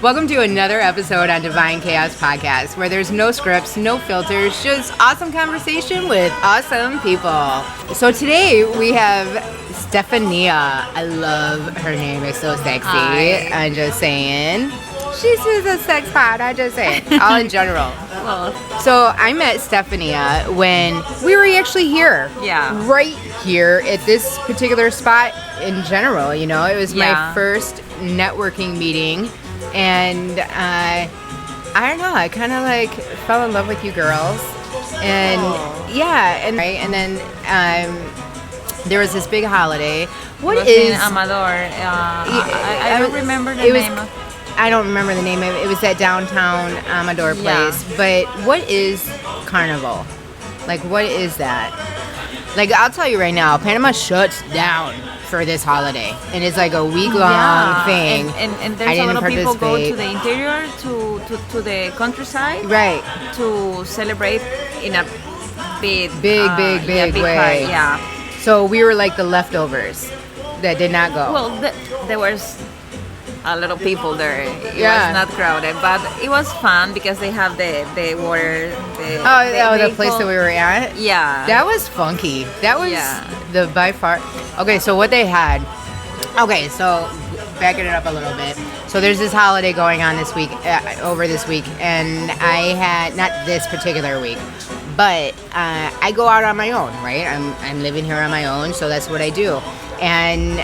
Welcome to another episode on Divine Chaos Podcast, where there's no scripts, no filters, just awesome conversation with awesome people. So today we have Stephania. I love her name. It's so sexy. Hi. I'm just saying. She's just a sex pot. I just say it. All in general. Well, So I met Stephania when we were actually here. Yeah. Right here at this particular spot in general. You know, it was my Yeah. first networking meeting. And I don't know, I kind of like fell in love with you girls. And yeah, and then there was this big holiday. What was is in Amador. I don't remember the it was- name. I don't remember the name of it. It was that downtown Amador Yeah. place. But what is Carnival? Like, what is that? Like, I'll tell you right now, Panama shuts down for this holiday, and it's like a week-long thing. And I there's a didn't lot of people go participate. to the interior, to the countryside, Right. to celebrate in a big Big way. party, yeah. So we were like the leftovers that did not go. Well, there was a lot of people there. It Yeah. was not crowded, but it was fun because they have the water. The place that we were at? Yeah. That was funky. That was Yeah. the by far. Okay, so what they had. Okay, so backing it up a little bit. So there's this holiday going on this week, over this week, and I had, not this particular week, but I go out on my own, right? I'm living here on my own, so that's what I do. And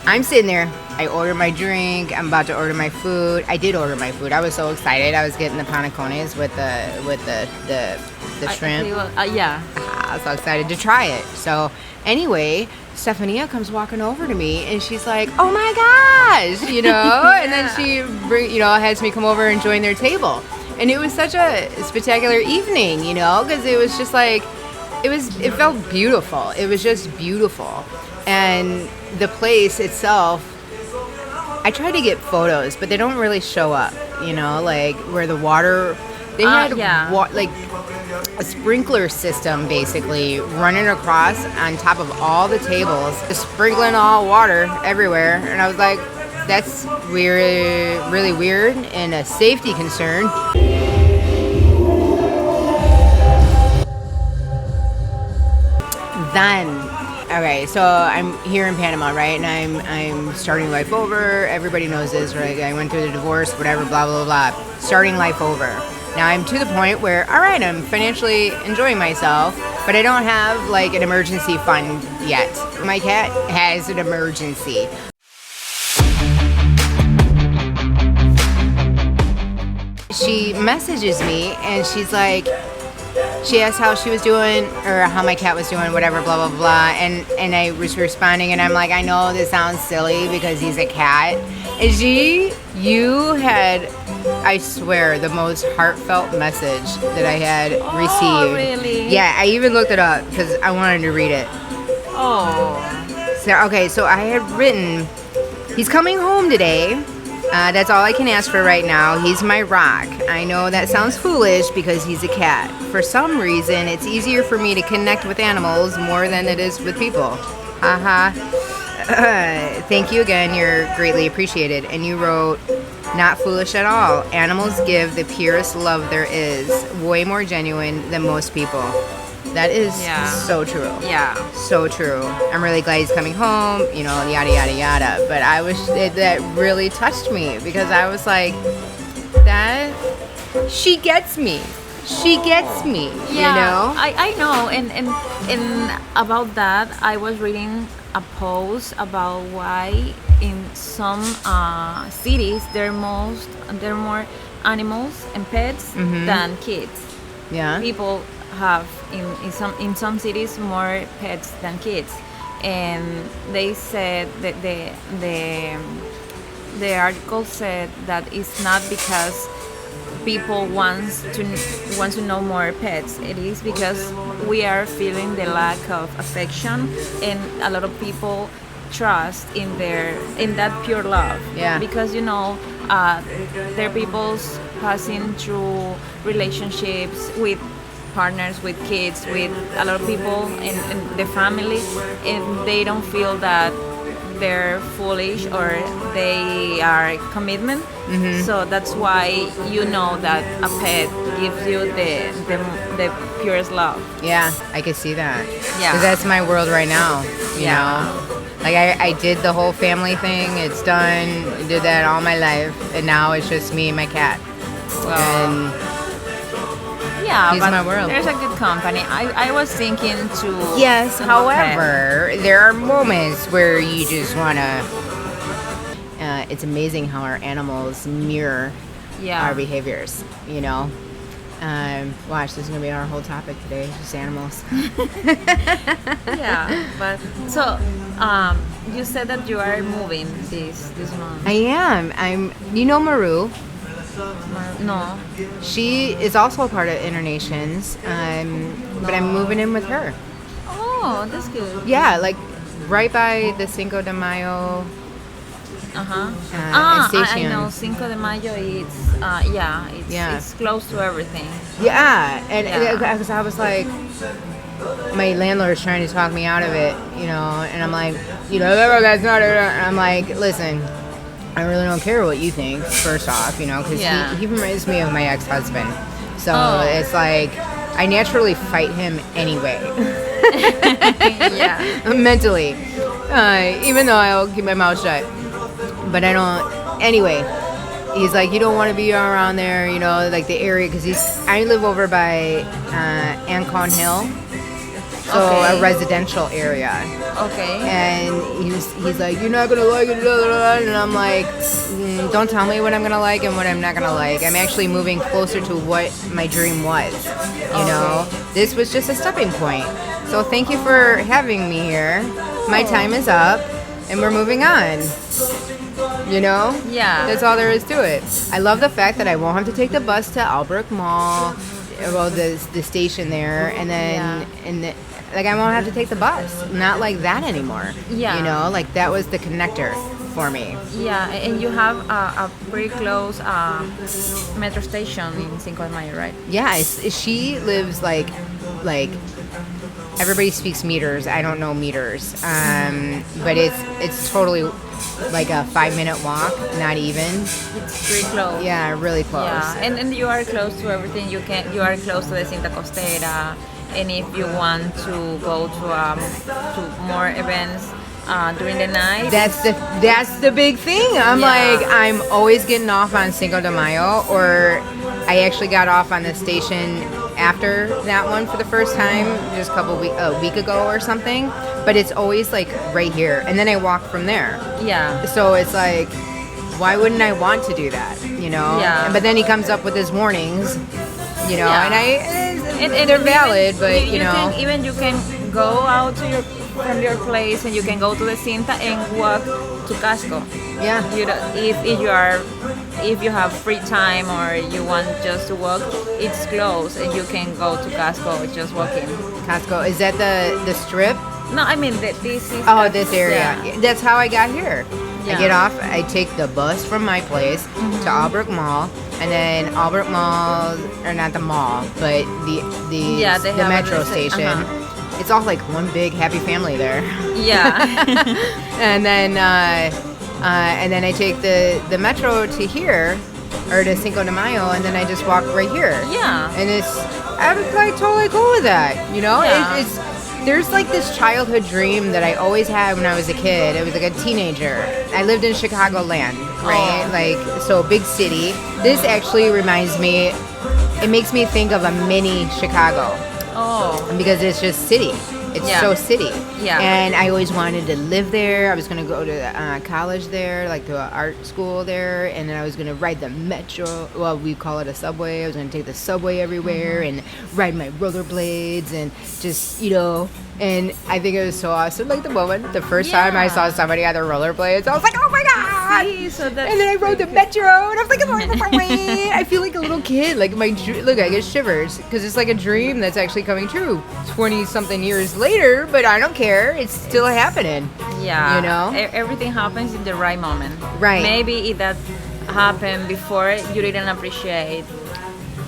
I'm sitting there. I order my drink. I'm about to order my food. I did order my food. I was so excited. I was getting the panacones with the shrimp. Yeah. I was so excited to try it. So anyway, Stephania comes walking over to me and she's like, "Oh my gosh," you know, and then she has me come over and join their table. And it was such a spectacular evening, you know, because it was just like, it felt beautiful. It was just beautiful. And the place itself, I tried to get photos, but they don't really show up, you know, like where the water, they had like a sprinkler system basically running across on top of all the tables, just sprinkling all water everywhere. And I was like, that's weird, really weird, and a safety concern. Okay, so I'm here in Panama, right? And I'm starting life over. Everybody knows this, right? I went through the divorce, whatever, blah, blah, blah. Starting life over. Now I'm to the point where, all right, I'm financially enjoying myself, but I don't have like an emergency fund yet. My cat has an emergency. She messages me and she's like, she asked how she was doing or how my cat was doing, whatever, blah, blah, blah. And I was responding and I'm like, I know this sounds silly because he's a cat. And you had, I swear, the most heartfelt message that I had received. Oh, really? Yeah, I even looked it up because I wanted to read it. Oh. So I had written, he's coming home today. That's all I can ask for right now. He's my rock. I know that sounds foolish because he's a cat. For some reason, it's easier for me to connect with animals more than it is with people. Haha. Thank you again. You're greatly appreciated. And you wrote, not foolish at all. Animals give the purest love there is. Way more genuine than most people. That is so true. Yeah. So true. I'm really glad he's coming home, you know, yada, yada, yada. But that really touched me because I was like, she gets me. She gets me, you know? I know. And about that, I was reading a post about why in some cities there are more animals and pets than kids. Yeah. People have in some cities more pets than kids, and they said that the article said that it's not because people wants to know more pets. It is because we are feeling the lack of affection, and a lot of people trust in that pure love. Yeah. Because they're people's passing through relationships with partners, with kids, with a lot of people in the family, and they don't feel that they're foolish or they are commitment. So that's why you know that a pet gives you the purest love. Yeah, I could see that. Yeah. 'Cause that's my world right now, you Yeah. know? Like, I did the whole family thing. It's done. I did that all my life. And now it's just me and my cat. And Yeah, he's but my world. there's a good company. I was thinking to yes, to however, there are moments where you just want to... it's amazing how our animals mirror Yeah. our behaviors, you know? Watch, this is going to be our whole topic today, just animals. Yeah, but so you said that you are moving this month. I am. You know Maru? No. She is also a part of Internations, but I'm moving in with her. Oh, that's good. Yeah, like right by the Cinco de Mayo. I Station. know. Cinco de Mayo. It's close to everything. Yeah, and Yeah. because I was like, my landlord's trying to talk me out of it, you know, and I'm like, you know, that's not it. And I'm like, listen, I really don't care what you think, first off, you know, because Yeah. he reminds me of my ex-husband. So Oh. it's like, I naturally fight him anyway. Yeah. Mentally. Even though I'll keep my mouth shut. But I don't, anyway. He's like, you don't want to be around there, you know, like the area, because I live over by Ancon Hill, so Okay. a residential area. Okay. And he's like, you're not gonna like it, blah, blah, blah. And I'm like, don't tell me what I'm gonna like and what I'm not gonna like. I'm actually moving closer to what my dream was. You know, this was just a stepping point. So thank you for having me here. My time is up, and we're moving on. You know? Yeah. That's all there is to it. I love the fact that I won't have to take the bus to Albrook Mall, well, the station there, and then like I won't have to take the bus. Not like that anymore. Yeah. You know, like that was the connector for me. Yeah, and you have a pretty close metro station in Cinco de Mayo, right? Yeah, she lives like everybody speaks meters. I don't know meters, but it's totally like a 5-minute walk, not even. It's pretty close. Yeah, really close. Yeah, and you are close to everything. You are close to the Cinta Costera, and if you want to go to more events during the night, That's the big thing. I'm Yeah. like, I'm always getting off on Cinco de Mayo, or I actually got off on the station after that one for the first time just a week ago or something. But it's always like right here, and then I walk from there. yeah, So it's like, why wouldn't I want to do that? You know? Yeah. But then he comes up with his warnings, you know, Yeah. and they're valid, but you know. You can go out from your place, and you can go to the Cinta and walk to Casco. Yeah. If you have free time or you want just to walk, it's close, and you can go to Casco just walking. Costco, is that the strip? No, I mean this is. Oh, this area. Yeah. That's how I got here. Yeah. I get off, I take the bus from my place to Albrook Mall, and then Albrook Mall, or not the mall, but the Yeah, they have metro a- station. It's all like one big happy family there. Yeah. And then I take the metro to here, or to Cinco de Mayo, and then I just walk right here. Yeah. And I'm like totally cool with that, you know? Yeah. There's like this childhood dream that I always had when I was a kid. I was like a teenager. I lived in Chicagoland, right? Like, so big city. This actually reminds me, it makes me think of a mini Chicago. Oh. Because it's just city. It's Yeah. so city. Yeah. And I always wanted to live there. I was going to go to college there, like to an art school there. And then I was going to ride the metro. Well, we call it a subway. I was going to take the subway everywhere and ride my rollerblades and just, you know. And I think it was so awesome. Like the first time I saw somebody on their rollerblades, I was like, oh my God. See, so that's And then I rode the metro, and I was like, I feel like a little kid. Like look, I get shivers because it's like a dream that's actually coming true 20-something years later, but I don't care. It's still happening. Yeah. You know? Everything happens in the right moment. Right. Maybe if that happened before, you didn't appreciate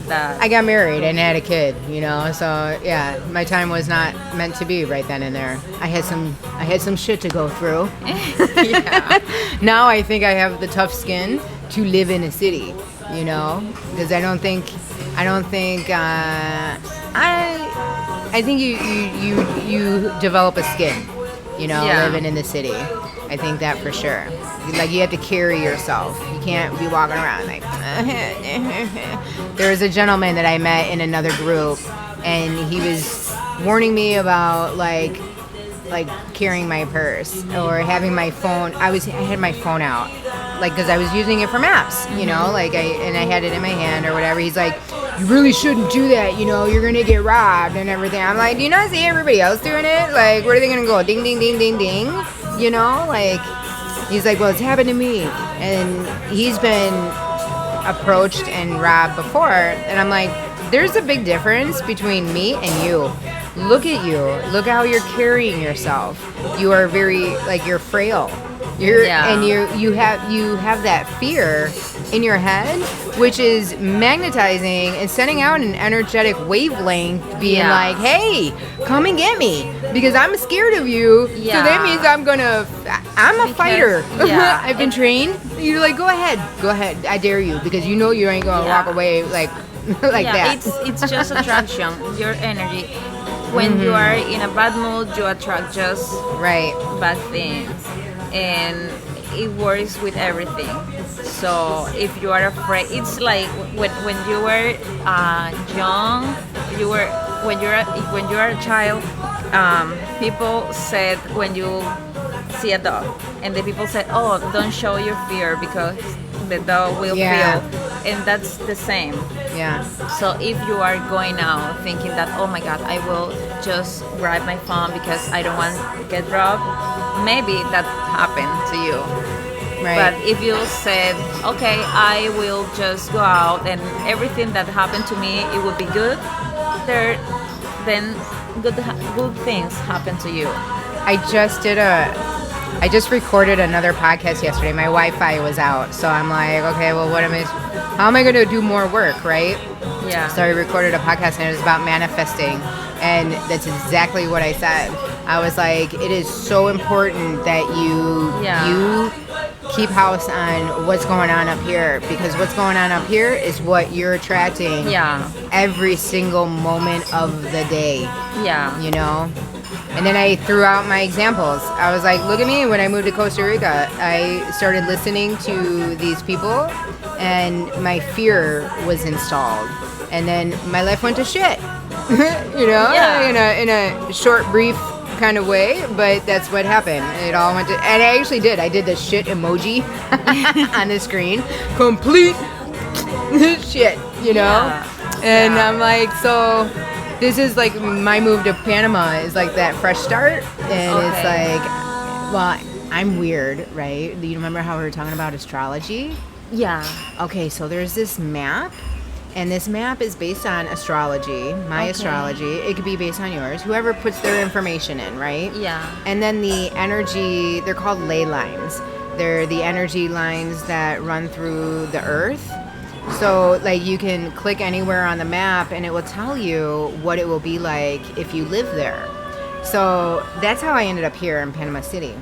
that. I got married and had a kid, you know, so yeah, my time was not meant to be right then and there. I had some shit to go through. Yeah. Now I think I have the tough skin to live in a city, you know, because I think you develop a skin, you know, Yeah. living in the city. I think that for sure. Like, you have to carry yourself. You can't be walking around like. There was a gentleman that I met in another group, and he was warning me about like carrying my purse or having my phone. I had my phone out, like, because I was using it for maps, you know, like I had it in my hand or whatever. He's like, you really shouldn't do that, you know, you're gonna get robbed and everything. I'm like, do you not see everybody else doing it? Like, where are they gonna go? Ding, ding, ding, ding, ding. You know, like, he's like, well, it's happened to me. And he's been approached and robbed before. And I'm like, there's a big difference between me and you. Look at you. Look how you're carrying yourself. You are very, like, you're frail. And you have that fear in your head, which is magnetizing and sending out an energetic wavelength, being like, hey, come and get me, because I'm scared of you. So that means I'm a fighter. I've been trained. You're like, go ahead, I dare you, because you know you ain't gonna walk away like that. It's just attraction, your energy. When you are in a bad mood, you attract just bad things, and it works with everything. So if you are afraid, it's like when you were young, when you're a child, people said, when you see a dog, and the people said, oh, don't show your fear because the dog will feel, and that's the same. Yeah. So if you are going out thinking that, oh my God, I will just grab my phone because I don't want to get robbed, maybe that happened to you. Right. But if you said, okay, I will just go out and everything that happened to me, it will be good, then good things happen to you. I just recorded another podcast yesterday. My Wi-Fi was out, so I'm like, okay, well, how am I going to do more work, right? Yeah. So I recorded a podcast, and it was about manifesting, and that's exactly what I said. I was like, it is so important that you keep house on what's going on up here, because what's going on up here is what you're attracting every single moment of the day. Yeah. You know? And then I threw out my examples. I was like, look at me. When I moved to Costa Rica, I started listening to these people, and my fear was installed. And then my life went to shit, you know, in a short, brief kind of way. But that's what happened. It all went to, and I actually did. I did the shit emoji on the screen. Complete shit, you know? And I'm like, so this is like my move to Panama is like that fresh start. And it's like, well, I'm weird, right? You remember how we were talking about astrology? Yeah. Okay, so there's this map, and this map is based on astrology, my astrology. It could be based on yours, whoever puts their information in, right? Yeah. And then the energy, they're called ley lines. They're the energy lines that run through the earth. So, like, you can click anywhere on the map, and it will tell you what it will be like if you live there. So that's how I ended up here in Panama City.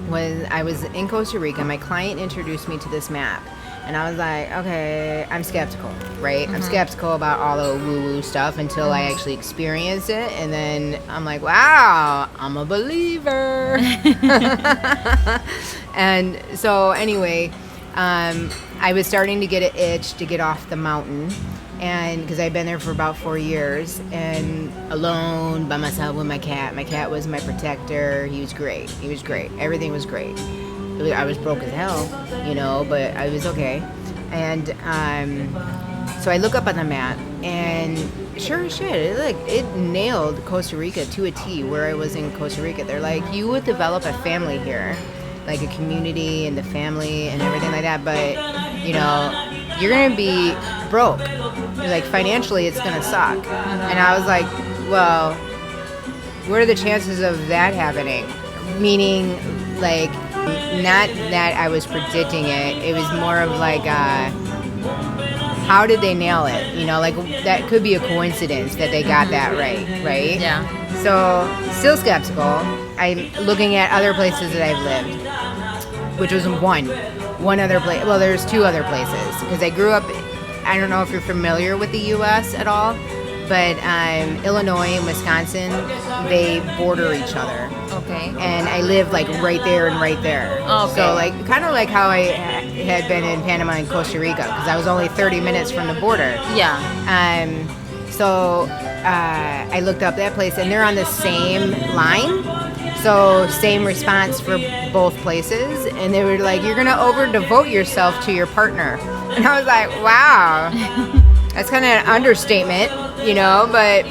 When I was in Costa Rica, my client introduced me to this map, and I was like, okay, I'm skeptical, right? I'm skeptical about all the woo-woo stuff until I actually experience it, and then I'm like, wow, I'm a believer. And so anyway, I was starting to get an itch to get off the mountain, and because I'd been there for about 4 years, and alone by myself with my cat. My cat was my protector. He was great. Everything was great. I was broke as hell, you know, but I was okay. And so I look up on the map, and sure as shit, it nailed Costa Rica to a T. Where I was in Costa Rica, they're like, you would develop a family here, like a community and the family and everything like that, but you know, you're gonna be broke. Like, financially, it's gonna suck. And I was like, well, what are the chances of that happening? Meaning, like, not that I was predicting it. It was more of like, how did they nail it? You know, like that could be a coincidence that they got that right? Yeah. So, still skeptical. I'm looking at other places that I've lived, which was one other place. Well, there's two other places because I grew up. I don't know if you're familiar with the U.S. at all, but Illinois and Wisconsin, they border each other. Okay. And I lived like right there and right there. Okay. So like kind of like how I had been in Panama and Costa Rica because I was only 30 minutes from the border. Yeah. So I looked up that place and they're on the same line. So same response for both places. And they were like, you're going to over-devote yourself to your partner. And I was like, wow. That's kind of an understatement, you know, but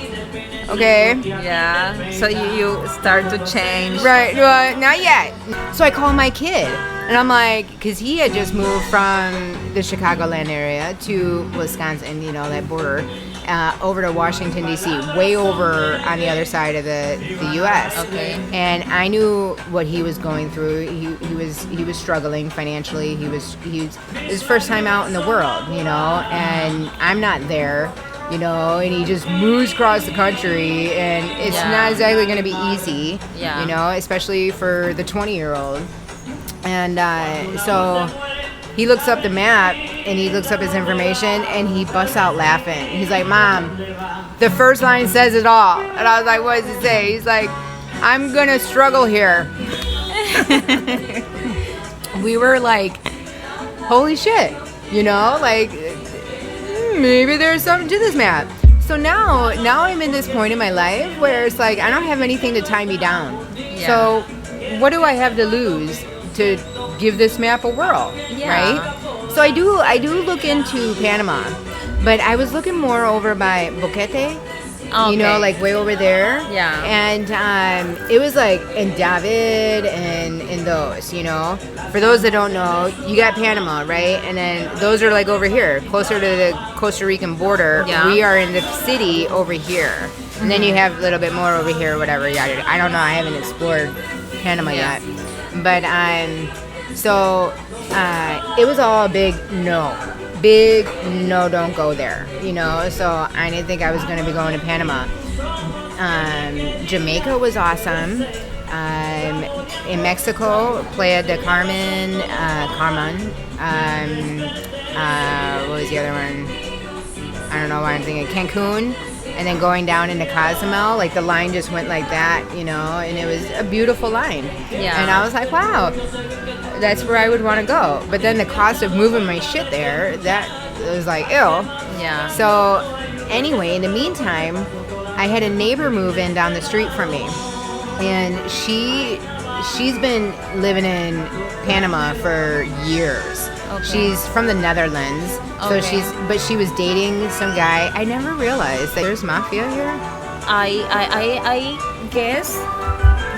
okay. Yeah. So you start to change. Right. Well, not yet. So I call my kid. And I'm like, because he had just moved from the Chicagoland area to Wisconsin, you know, that border, over to Washington, D.C., way over on the other side of the U.S. Okay. And I knew what he was going through. He was struggling financially. He was his first time out in the world, you know, and I'm not there. You know, and he just moves across the country, and it's not exactly going to be easy, you know, especially for the 20-year-old. And so he looks up the map, and he looks up his information, and he busts out laughing. He's like, Mom, the first line says it all. And I was like, what does it say? He's like, I'm going to struggle here. We were like, holy shit, you know, like, maybe there's something to this map. So now I'm in this point in my life where it's like I don't have anything to tie me down. Yeah. So what do I have to lose to give this map a whirl? Yeah. Right? So I do look into Panama, but I was looking more over by Boquete. Okay. You know, like way over there. Yeah. And it was like in David and in those, you know. For those that don't know, you got Panama, right? And then those are like over here, closer to the Costa Rican border. Yeah. We are in the city over here. And then you have a little bit more over here, whatever. Yada. I don't know. I haven't explored Panama yet. But so it was all a big no, don't go there, you know. So I didn't think I was going to be going to Panama. Jamaica was awesome. In Mexico, Playa del Carmen. What was the other one? I don't know why I'm thinking Cancun. And then going down into Cozumel, like the line just went like that, you know, and it was a beautiful line. Yeah. And I was like, wow, that's where I would want to go. But then the cost of moving my shit there, that was like, ew. Yeah. So anyway, in the meantime, I had a neighbor move in down the street from me. And she's been living in Panama for years. Okay. She's from the Netherlands. So Okay. she was dating some guy. I never realized that there's mafia here. I guess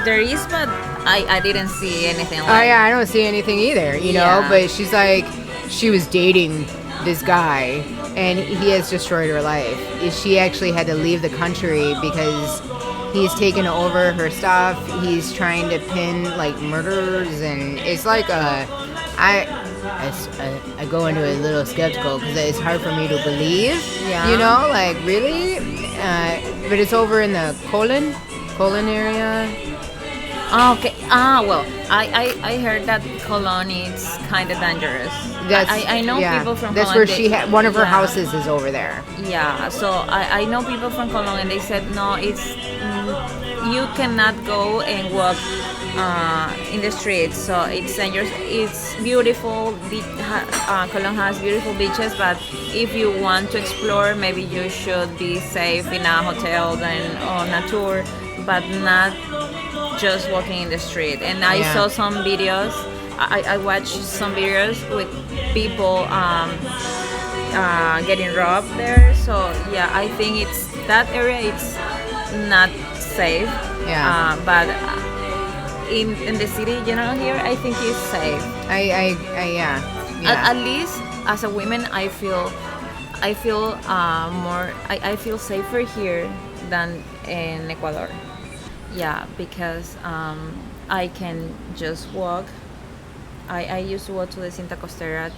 there is, but I didn't see anything like. Oh yeah, I don't see anything either, you know. Yeah. But she's like, she was dating this guy, and he has destroyed her life. She actually had to leave the country because he's taken over her stuff. He's trying to pin like murders, and it's like I go into it a little skeptical because it's hard for me to believe. Yeah. You know, like really. But it's over in the Colon area. Okay. Well, I heard that Cologne is kind of dangerous. I know people from That's Cologne. where she had one of her Yeah. houses is over there. Yeah. So I know people from Cologne, and they said no, it's you cannot go and walk in the streets. So it's dangerous. It's beautiful. Cologne has beautiful beaches, but if you want to explore, maybe you should be safe in a hotel than on a tour, but not just walking in the street. And I saw some videos. I watched some videos with people getting robbed there. So yeah, I think it's that area. It's not safe. Yeah. But in the city, you know, here I think it's safe. Yeah. At least as a woman, I feel more. I feel safer here than in Ecuador. Yeah, because I can just walk. I used to walk to the Cinta Costera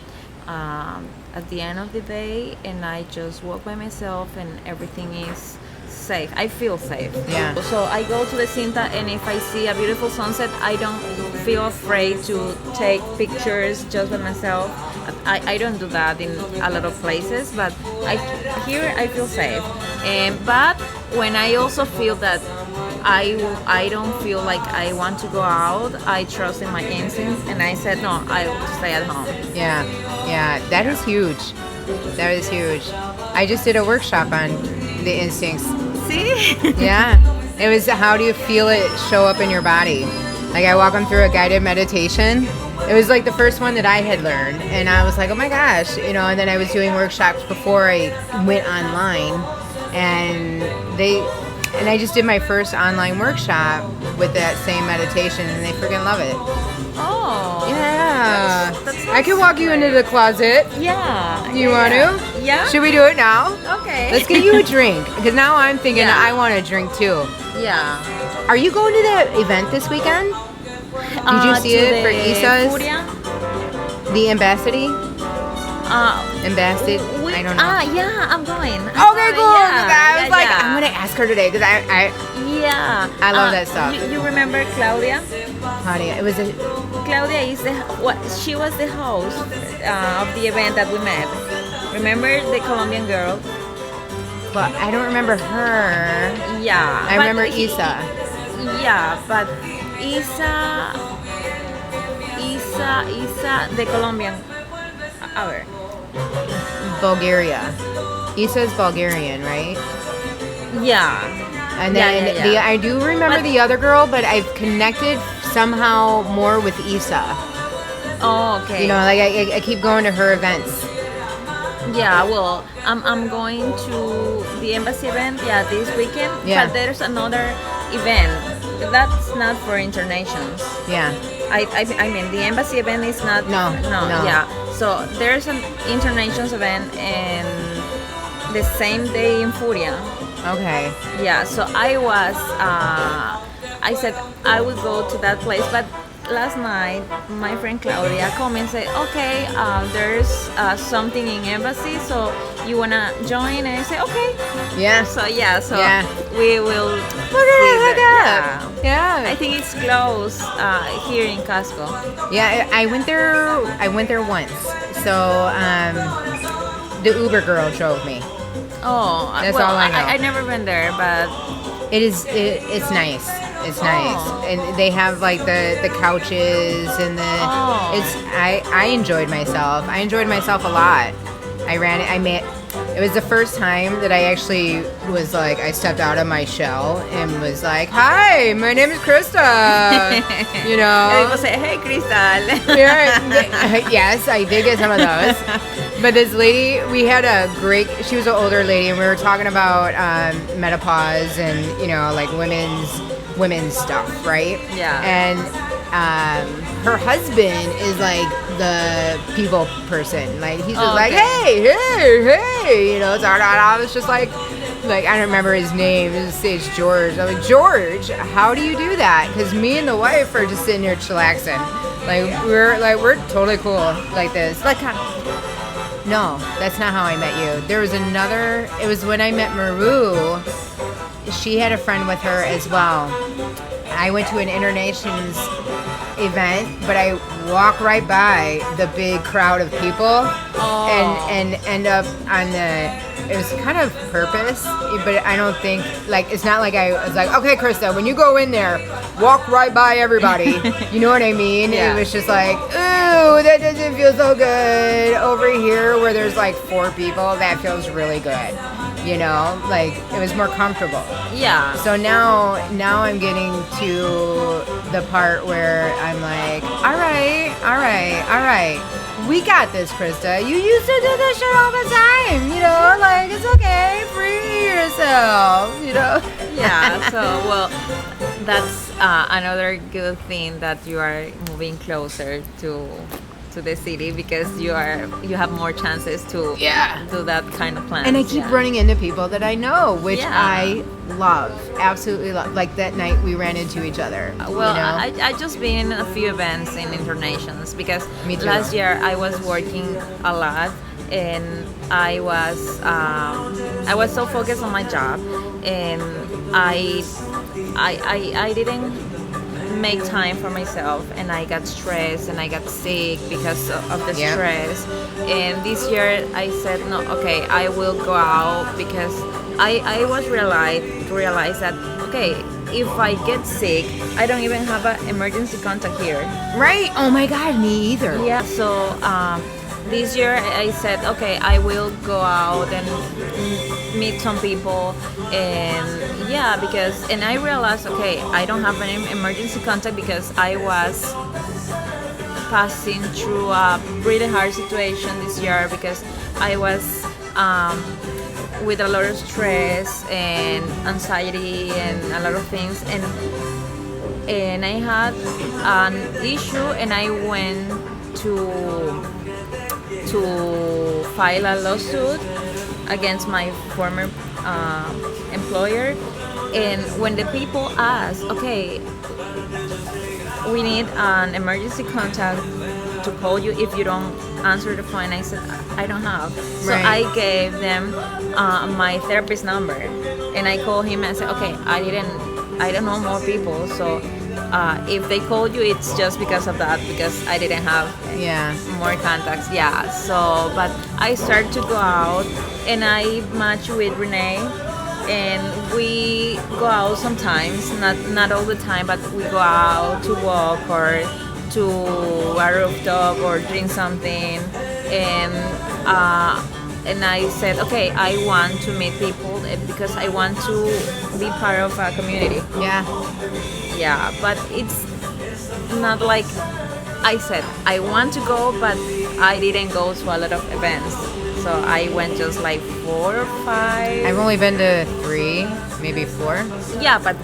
at the end of the day, and I just walk by myself, and everything is safe. I feel safe. Yeah. So I go to the Cinta, and if I see a beautiful sunset, I don't feel afraid to take pictures just by myself. I don't do that in a lot of places, but here I feel safe. But when I also feel that I don't feel like I want to go out, I trust in my instincts, and I said no, I will stay at home. Yeah, yeah, that is huge. That is huge. I just did a workshop on the instincts. See? Yeah, it was how do you feel it show up in your body? Like I walk them through a guided meditation. It was like the first one that I had learned, and I was like, oh my gosh, you know. And then I was doing workshops before I went online, and I just did my first online workshop with that same meditation, and they freaking love it. Oh. Yeah. That's I can walk you into the closet. Yeah. You want to? Yeah. Should we do it now? Okay. Let's get you a drink, because now I'm thinking Yeah. I want a drink too. Yeah. Are you going to the event this weekend? Did you see it for Isa's? Furia? The Ambassador? Ambassador? I don't know. Yeah, I'm going. Okay, cool. I was like, yeah. I'm gonna ask her today because I love that stuff. You remember Claudia? Honey, it was a Claudia is she was the host of the event that we met. Remember the Colombian girl? but I don't remember her. Yeah. I remember Isa. Yeah, but Isa, the Colombian. A ver. Bulgaria. Isa's Bulgarian, right? Yeah. And then Yeah. I do remember the other girl, but I've connected somehow more with Isa. Oh, okay. You know, like I keep going to her events. Yeah, well, I'm going to the embassy event, this weekend. Yeah. But there's another event that's not for internations. Yeah. I mean, the embassy event is not. No. Yeah. So there's an internations event and the same day in Furia. Okay. Yeah. So I said I would go to that place, but last night my friend Claudia called me and said, okay, there's something in embassy, so you wanna join? And I said, okay. Yeah. So we will. We're gonna hook up. Yeah. Yeah. I think it's close here in Casco. Yeah, I went there once. So the Uber girl drove me. Oh, That's all I know. I never been there, but It's nice. It's nice, and they have like the couches and the. I enjoyed myself. I enjoyed myself a lot. It was the first time that I actually was like, I stepped out of my shell and was like, hi, my name is Krista. You know. and people say, hey, Crystal. Yes, I did get some of those. But this lady, she was an older lady, and we were talking about menopause and, you know, like women's stuff, right? Yeah. And her husband is like the people person. Like he's just like, hey, you know. So I was just like I don't remember his name. It's George. I'm like, George, how do you do that? Because me and the wife are just sitting here chillaxing. We're totally cool like this. No, that's not how I met you. There was another. It was when I met Maru. She had a friend with her as well. I went to an Internations event, but I walked right by the big crowd of people and end up on it was kind of purpose, but I don't think, it's not like I was like, okay, Krista, when you go in there, walk right by everybody. You know what I mean? Yeah. It was just like, ooh, that doesn't feel so good. Over here where there's 4 people, that feels really good. You know, it was more comfortable. Yeah. So now I'm getting to the part where I'm like, all right. We got this, Krista. You used to do this shit all the time, you know, it's okay, free yourself, you know. Yeah, so, well, that's another good thing that you are moving closer to to the city because you have more chances to do that kind of plans. And I keep running into people that I know, which I love, absolutely love. Like that night we ran into each other. Well, I just been in a few events in internations because Me too. last year I was working a lot and I was so focused on my job and I didn't make time for myself and I got stressed and I got sick because of the stress. And this year I said no, okay, I will go out because I was realized that okay, if I get sick I don't even have an emergency contact here. Right? Oh my God, me either. Yeah, so this year I said okay, I will go out and meet some people and because I realized okay, I don't have any emergency contact because I was passing through a really hard situation this year because I was with a lot of stress and anxiety and a lot of things and I had an issue and I went to file a lawsuit against my former employer. And when the people ask, okay, we need an emergency contact to call you if you don't answer the phone, I said I don't have. So I gave them my therapist number and I called him and said okay, I don't know more people, so if they called you it's just because of that, because I didn't have more contacts. So but I started to go out and I match with Renee and we go out sometimes, not all the time, but we go out to walk or to a rooftop or drink something and I said okay, I want to meet people because I want to be part of a community. But it's not like I said I want to go, but I didn't go to a lot of events. So I went just like 4 or 5. I've only been to 3, maybe 4. Yeah, but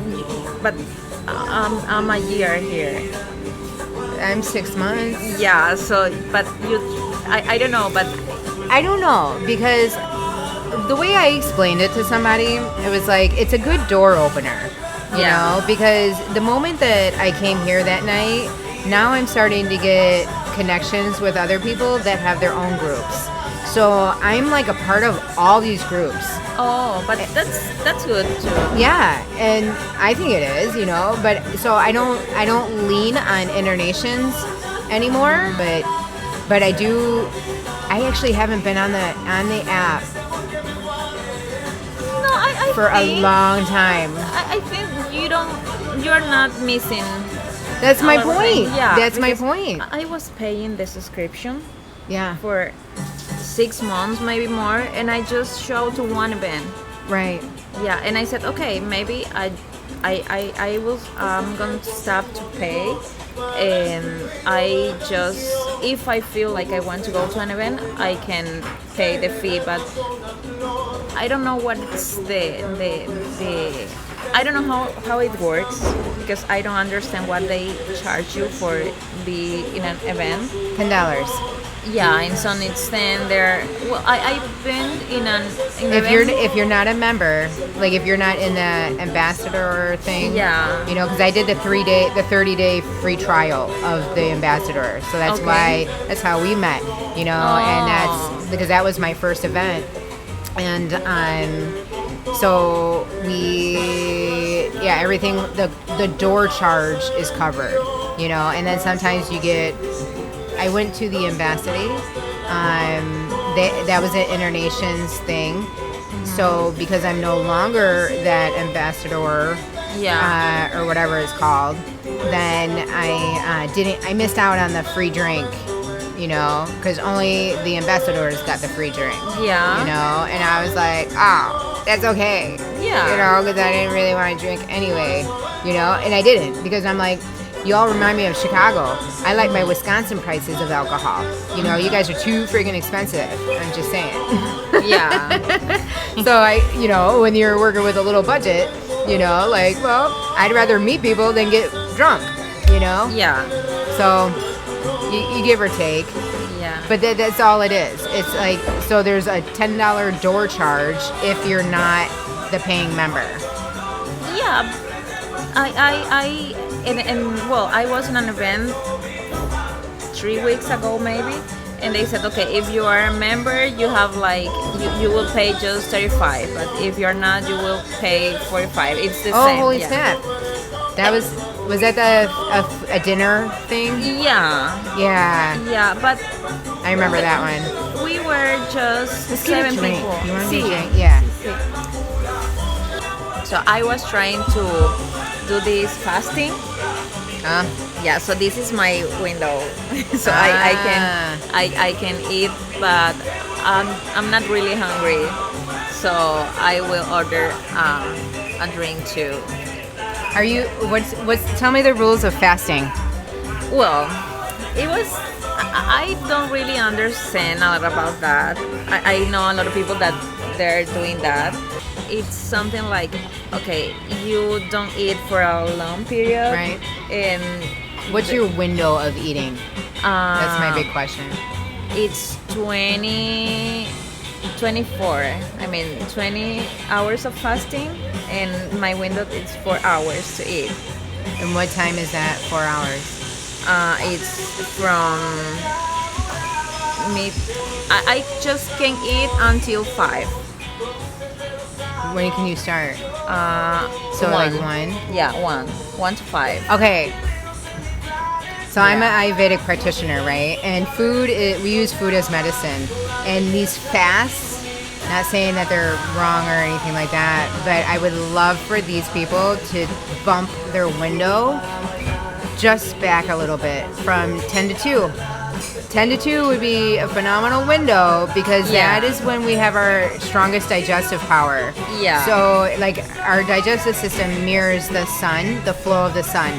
I'm a year here. I'm 6 months. Yeah, so but I don't know, but I don't know because the way I explained it to somebody, it was like it's a good door opener. You know, because the moment that I came here that night, now I'm starting to get connections with other people that have their own groups. So I'm like a part of all these groups. Oh, but that's good too. Yeah, and I think it is, you know. But so I don't lean on internations anymore. But I do. I actually haven't been on the app for a long time. I think you're not missing. That's my point. Yeah, that's my point. I was paying the subscription. Yeah. For 6 months, maybe more, and I just showed to one event. Right. Yeah, and I said, okay, maybe I'm going to stop to pay, and I just, if I feel like I want to go to an event, I can pay the fee, but I don't know what's the I don't know how it works because I don't understand what they charge you for in an event. $10. Yeah, in some extent there. Well, I've been in if you're not a member, like if you're not in the ambassador thing, you know, because I did the 30-day free trial of the ambassador, so that's how we met, you know, and that's because that was my first event, and so everything, the door charge is covered, you know, and then sometimes I went to the embassy. That was an Internations thing. So because I'm no longer that ambassador, or whatever it's called, then I missed out on the free drink, you know, because only the ambassadors got the free drink. Yeah. You know, and I was like, oh, that's okay. Yeah. You know, because I didn't really want to drink anyway, you know, and I didn't because I'm like, you all remind me of Chicago. I like my Wisconsin prices of alcohol. You know, you guys are too friggin' expensive. I'm just saying. Yeah. So when you're working with a little budget, you know, like, well, I'd rather meet people than get drunk, you know? Yeah. So, You give or take. Yeah. But that's all it is. It's like, so there's a $10 door charge if you're not the paying member. Yeah. Well, I was in an event 3 weeks ago maybe, and they said, okay, if you are a member, you have like you will pay just 35, but if you're not, you will pay 45. It's the same. Oh, holy yeah. snap! That was that a dinner thing? Yeah. Yeah, But I remember that one. we were just Let's get a 7 drink. people. You want Sí. a drink? Yeah. So I was trying to do this fasting. Yeah, so this is my window. So I can eat, but I'm not really hungry. So I will order a drink too. Are you? What's? Tell me the rules of fasting. Well, it was. I don't really understand a lot about that. I know a lot of people that they're doing that. It's something like, okay, you don't eat for a long period, Right. And What's your window of eating? That's my big question. It's 24. I mean, 20 hours of fasting, and my window is 4 hours to eat. And what time is that? 4 hours. It's from mid. I just can eat until 5. When can you start? So One. like 1. Yeah, 1 to 5. Okay. So I'm Yeah. an Ayurvedic practitioner, right? And we use food as medicine. And these fasts, not saying that they're wrong or anything like that, but I would love for these people to bump their window just back a little bit from 10 to 2. 10 to 2 would be a phenomenal window because Yeah. that is when we have our strongest digestive power. Yeah. So like our digestive system mirrors the sun, the flow of the sun.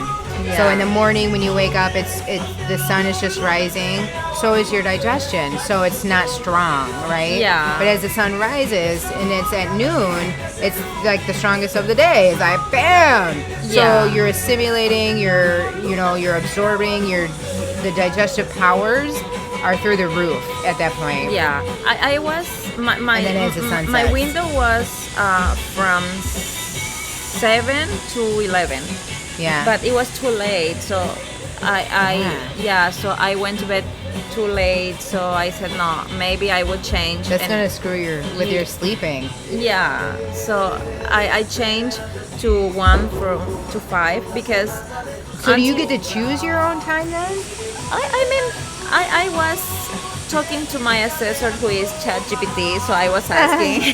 So in the morning when you wake up, it's the sun is just rising. So is your digestion. So it's not strong, right? Yeah. But as the sun rises and it's at noon, it's like the strongest of the day. It's like bam. Yeah. So you're assimilating, you're absorbing, the digestive powers are through the roof at that point. Yeah, I was my And then as the sun my sets. window was from 7 to 11, Yeah. but it was too late. So so I went to bed too late. So I said no, maybe I would change. that's and- gonna screw with your sleeping. Yeah, so I changed to 1 to 5 because. So do you get to choose your own time then? I mean, I was talking to my assessor who is ChatGPT, so I was asking.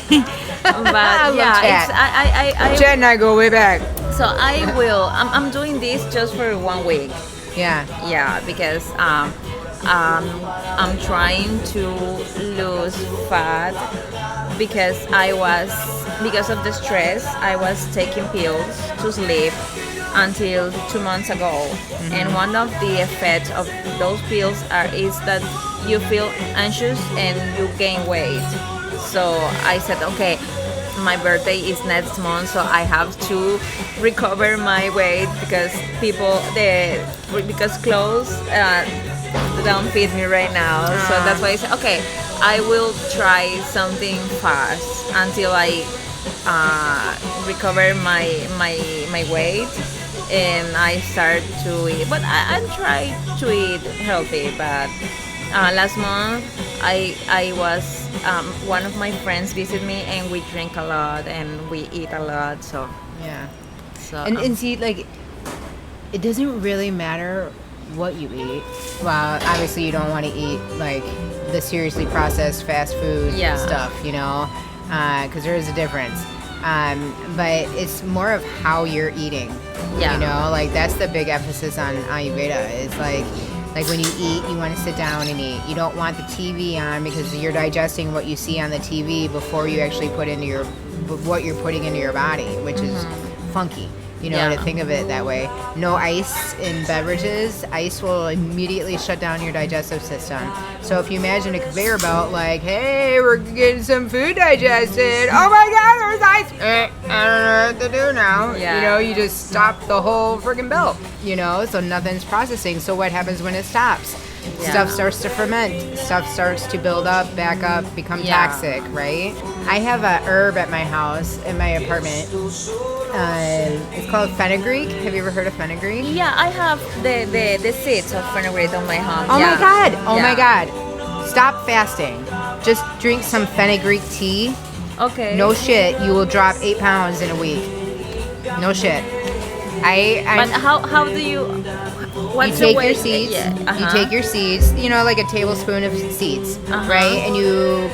But I love yeah, Chat. it's I Jen and I go way back. so I will. I'm doing this just for 1 week. Yeah. Yeah, because I'm trying to lose fat because because of the stress I was taking pills to sleep until 2 months ago, and one of the effects of those pills is that you feel anxious and you gain weight. So I said, okay, my birthday is next month, so I have to recover my weight because because clothes don't fit me right now. So that's why I said, okay, I will try something fast until I recover my weight, and I start to eat. But I try to eat healthy. But last month I was one of my friends visit me, and we drink a lot and we eat a lot. So Yeah. so And see, like, it doesn't really matter what you eat. Well, obviously you don't want to eat like the seriously processed fast food Yeah. stuff, because there is a difference. But it's more of how you're eating. Yeah. Like that's the big emphasis on Ayurveda is like when you eat, you want to sit down and eat. You don't want the TV on because you're digesting what you see on the TV before you actually put into what you're putting into your body, which is funky. Yeah. To think of it that way. No ice in beverages. Ice will immediately shut down your digestive system. So if you imagine a conveyor belt, like, hey, we're getting some food digested. Oh my God, there's ice. I don't know what to do now. Yeah. You just stop the whole freaking belt. So nothing's processing. So what happens when it stops? Stuff starts to ferment. Stuff starts to build up, back up, become toxic, right? I have a herb at my house, in my apartment. It's called fenugreek. Have you ever heard of fenugreek? Yeah, I have the seeds of fenugreek on my home. Oh my God. Oh my God. Stop fasting. Just drink some fenugreek tea. Okay. No shit. You will drop 8 pounds in a week. No shit. But how do you? What's you take the way? your seeds. Yeah. You take your seeds. You know, like a tablespoon of seeds, right? And you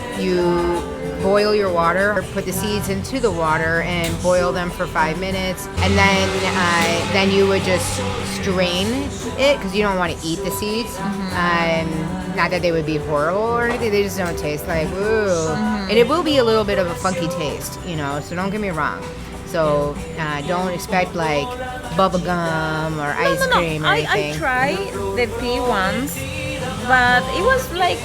boil your water, or put the seeds into the water and boil them for 5 minutes, and then you would just strain it because you don't want to eat the seeds. Not that they would be horrible or anything; they just don't taste like woo. And it will be a little bit of a funky taste, you know. So don't get me wrong. So don't expect like bubble gum or ice cream or anything. I tried the tea once, but it was like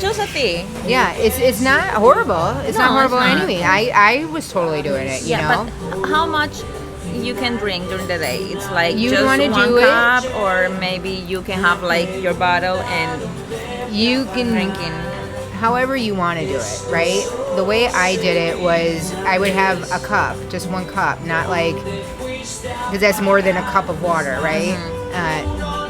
just a tea. Yeah, it's not horrible. It's not horrible anyway. I was totally doing it, you know. But how much you can drink during the day? It's like you just want to one do cup, it, or maybe you can have like your bottle and you can drinking. However you want to do it, right? The way I did it was I would have a cup, just 1 cup, not like, because that's more than a cup of water, right?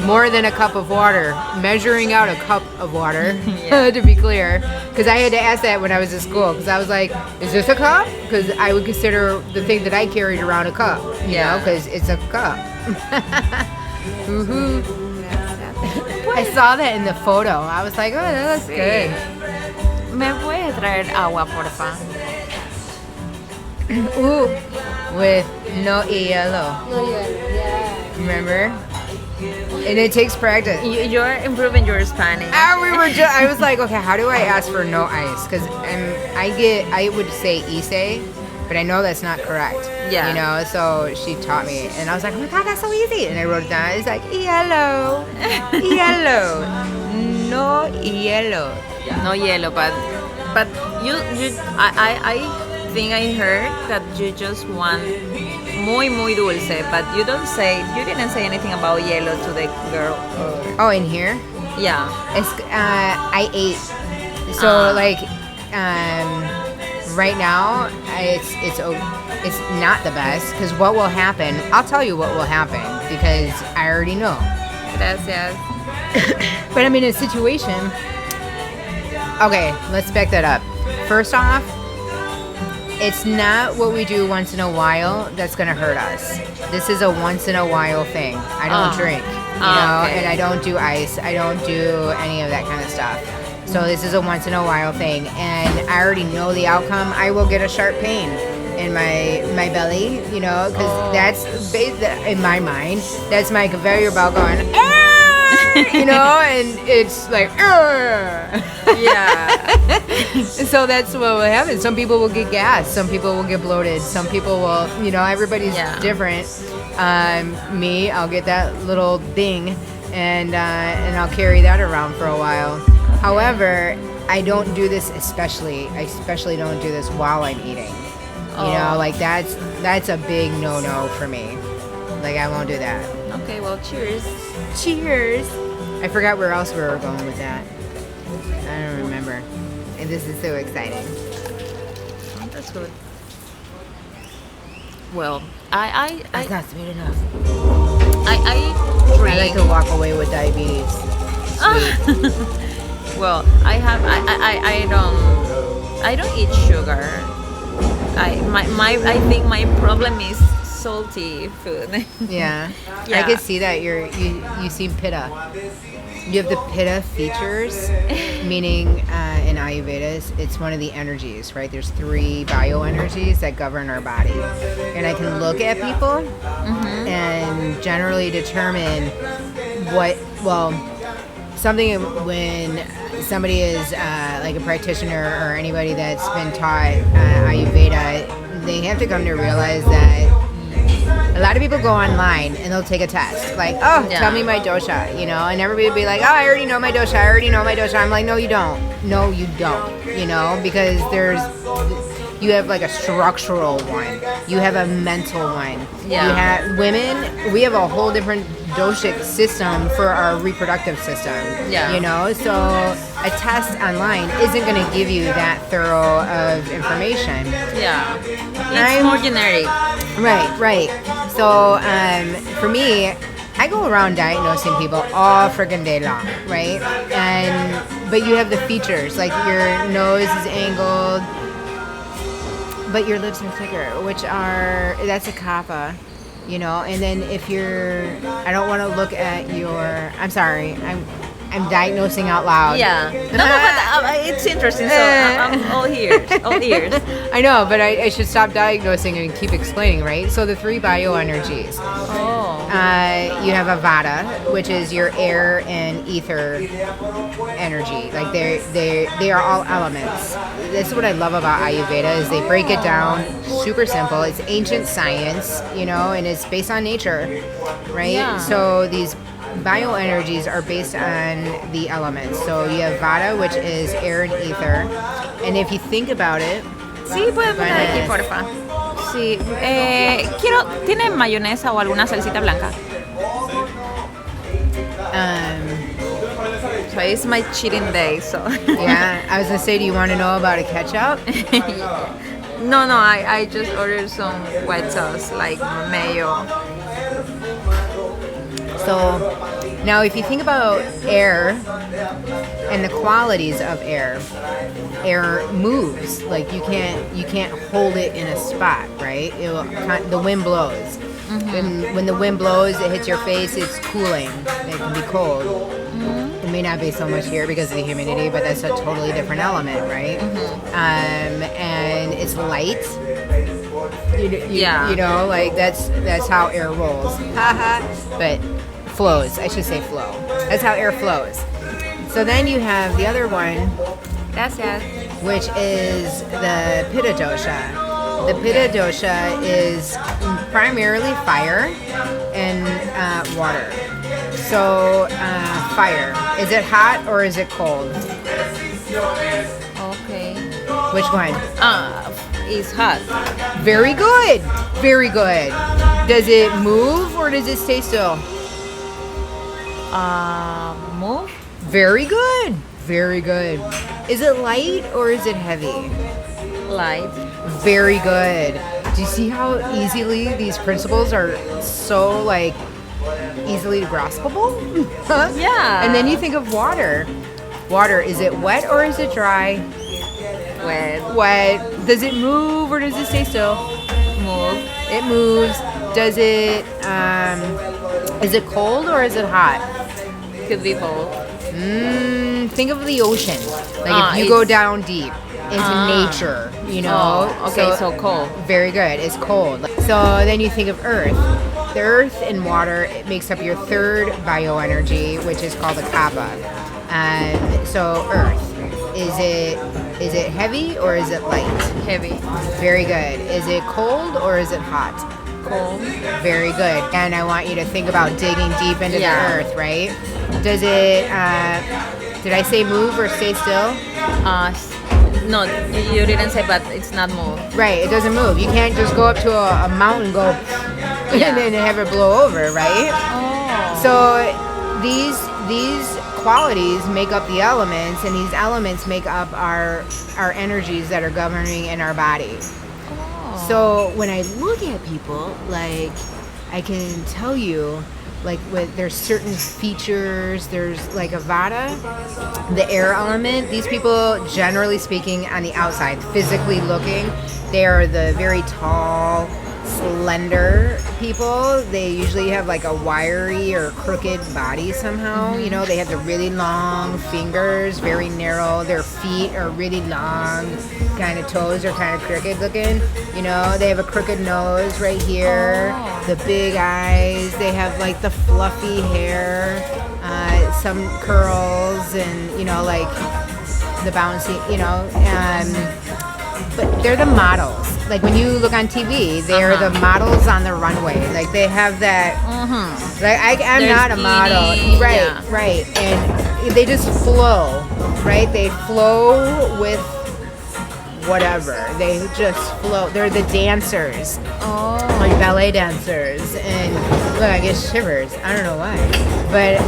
More than a cup of water, measuring out a cup of water, to be clear, because I had to ask that when I was in school, because I was like, is this a cup? Because I would consider the thing that I carried around a cup, you know, because it's a cup. I saw that in the photo. I was like, oh, that looks good. ¿Me puedes traer agua, porfa? Ooh, with no hielo. Remember? And it takes practice. You're improving your Spanish. I was like, okay, how do I ask for no ice? Because I would say ise, but I know that's not correct. Yeah. You know, so she taught me, and I was like, oh my God, that's so easy. And I wrote it down. It's like hielo, hielo, no hielo. No hielo, but I think I heard that you just want muy dulce, but you didn't say anything about hielo to the girl. Oh, in here? Yeah. It's I ate. So like right now it's not the best, because what will happen? I'll tell you what will happen, because I already know. Gracias. But I'm in a situation. Okay, let's back that up. First off, it's not what we do once in a while that's going to hurt us. This is a once in a while thing. I don't drink, you know, and I don't do ice. I don't do any of that kind of stuff. So this is a once in a while thing, and I already know the outcome. I will get a sharp pain in my belly, you know, because that's in my mind. That's my conveyor belt going, you know, and it's like, yeah. So that's what will happen. Some people will get gas. Some people will get bloated. Some people will, you know, everybody's different. Me, I'll get that little ding, and I'll carry that around for a while. However, I don't do this I especially don't do this while I'm eating. You know, like that's a big no-no for me. Like, I won't do that. Okay, well, cheers. Cheers. I forgot where else we were going with that. I don't remember. And this is so exciting. Oh, that's good. Well, That's not sweet enough. I drink. I like to walk away with diabetes. Well, I don't eat sugar. I think my problem is salty food. Yeah. I could see that you seem pitta. You have the pitta features, meaning in Ayurveda, it's one of the energies, right? There's 3 bioenergies that govern our body. And I can look at people and generally determine something when somebody is like a practitioner or anybody that's been taught Ayurveda, they have to come to realize that a lot of people go online and they'll take a test, like, tell me my dosha, you know, and everybody will be like, I already know my dosha. I'm like, no, you don't, you know, because You have like a structural one. You have a mental one. Yeah. You have women. We have a whole different doshic system for our reproductive system. Yeah. You know, so a test online isn't going to give you that thorough of information. Yeah. It's more generic. Right. So for me, I go around diagnosing people all friggin' day long, right? But you have the features, like your nose is angled, but your lips are thicker, that's a kapha, you know? And then I don't want to look at I'm sorry, I'm diagnosing out loud. Yeah. No, but it's interesting, so I'm all ears. I know, but I should stop diagnosing and keep explaining, right? So the 3 bioenergies. Oh. You have Avada, which is your air and ether energy. Like they are all elements. That's what I love about Ayurveda is they break it down super simple. It's ancient science, you know, and it's based on nature, right? Yeah. So these bioenergies are based on the elements. So you have Vata, which is air and ether. And if you think about it, Sí, puedes poner aquí, porfa. Sí. ¿Tiene mayonesa o alguna salsita blanca? So it's my cheating day, so. Yeah, I was gonna say, do you want to know about a ketchup? No, I just ordered some white sauce, like mayo. So now if you think about air and the qualities of air moves. Like you can't hold it in a spot, right? The wind blows. Mm-hmm. When the wind blows, it hits your face, it's cooling. It can be cold. Mm-hmm. It may not be so much here because of the humidity, but that's a totally different element, right? Mm-hmm. And it's light. You know, like that's how air rolls. But flows, I should say flow. That's how air flows. So then you have the other one, which is the Pitta dosha. The Pitta dosha is primarily fire and water. So fire, is it hot or is it cold? Okay. Which one? It's hot. Very good. Very good. Does it move or does it stay still? Move. Very good. Very good. Is it light or is it heavy? Light. Very good. Do you see how easily these principles are so like easily graspable? Yeah. And then you think of water. Water, is it wet or is it dry? Wet. Does it move or does it stay still? Move. It moves. Does it is it cold or is it hot? Could be cold. Think of the ocean. Like if you go down deep into nature, you know. Oh, okay, so cold. Very good. It's cold. So then you think of earth. The earth and water, it makes up your third bioenergy, which is called the kapha. So earth, is it heavy or is it light? Heavy. Very good. Is it cold or is it hot? Cold. Very good. And I want you to think about digging deep into the earth, right? Does it, did I say move or stay still? No, you didn't say, but it's not move. Right, it doesn't move. You can't just go up to a mountain, go, and then have it blow over, right? Oh. So these qualities make up the elements, and these elements make up our energies that are governing in our body. So when I look at people, like I can tell you, like there's certain features. There's like Avada, the air element. These people, generally speaking, on the outside, physically looking, they are the very tall, slender people. They usually have like a wiry or crooked body somehow. Mm-hmm. You know, they have the really long fingers, very narrow. Their feet are really long. Kind of toes are kind of crooked looking. You know, they have a crooked nose right here. The big eyes. They have like the fluffy hair, some curls, and you know, like the bouncy. You know, but they're the models. Like when you look on TV, they're the models on the runway. Like they have that. Like I'm They're not a model, skinny, right? Right, and they just flow, right? They flow with whatever. They just float. They're the dancers, like ballet dancers. And look, I get shivers. I don't know why, but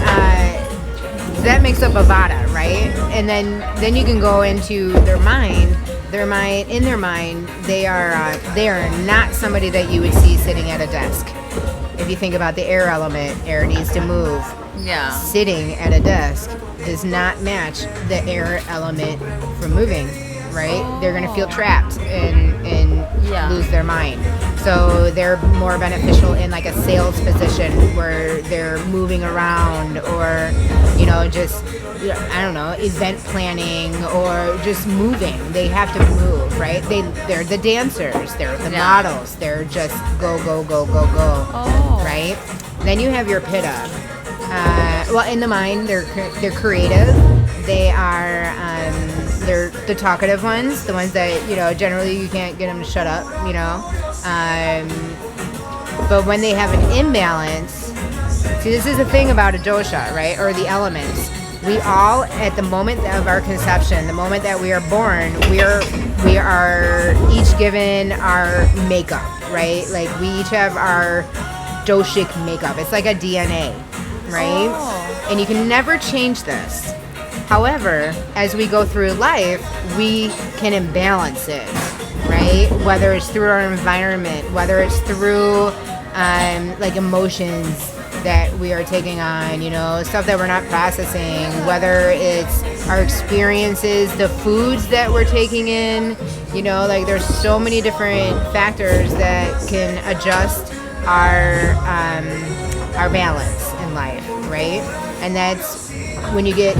that makes up a vata, right? And then you can go into their mind. In their mind, they are not somebody that you would see sitting at a desk. If you think about the air element, air needs to move. Yeah. Sitting at a desk does not match the air element from moving, right? They're going to feel trapped and lose their mind. So they're more beneficial in like a sales position where they're moving around, or, you know, just, I don't know, event planning, or just moving. They have to move, right? They're the dancers. They're the models. They're just go, go, go, go, go, right? Then you have your pitta. Well, in the mind, they're creative. They are they're the talkative ones, the ones that, you know, generally you can't get them to shut up, you know. But when they have an imbalance, see, this is the thing about a dosha, right, or the elements. We all, at the moment of our conception, the moment that we are born, we are each given our makeup, right? Like we each have our doshic makeup. It's like a DNA, right? And you can never change this. However, as we go through life, we can imbalance it, right? Whether it's through our environment, whether it's through like emotions that we are taking on, you know, stuff that we're not processing, whether it's our experiences, the foods that we're taking in, you know, like there's so many different factors that can adjust our balance in life, right? And that's when you get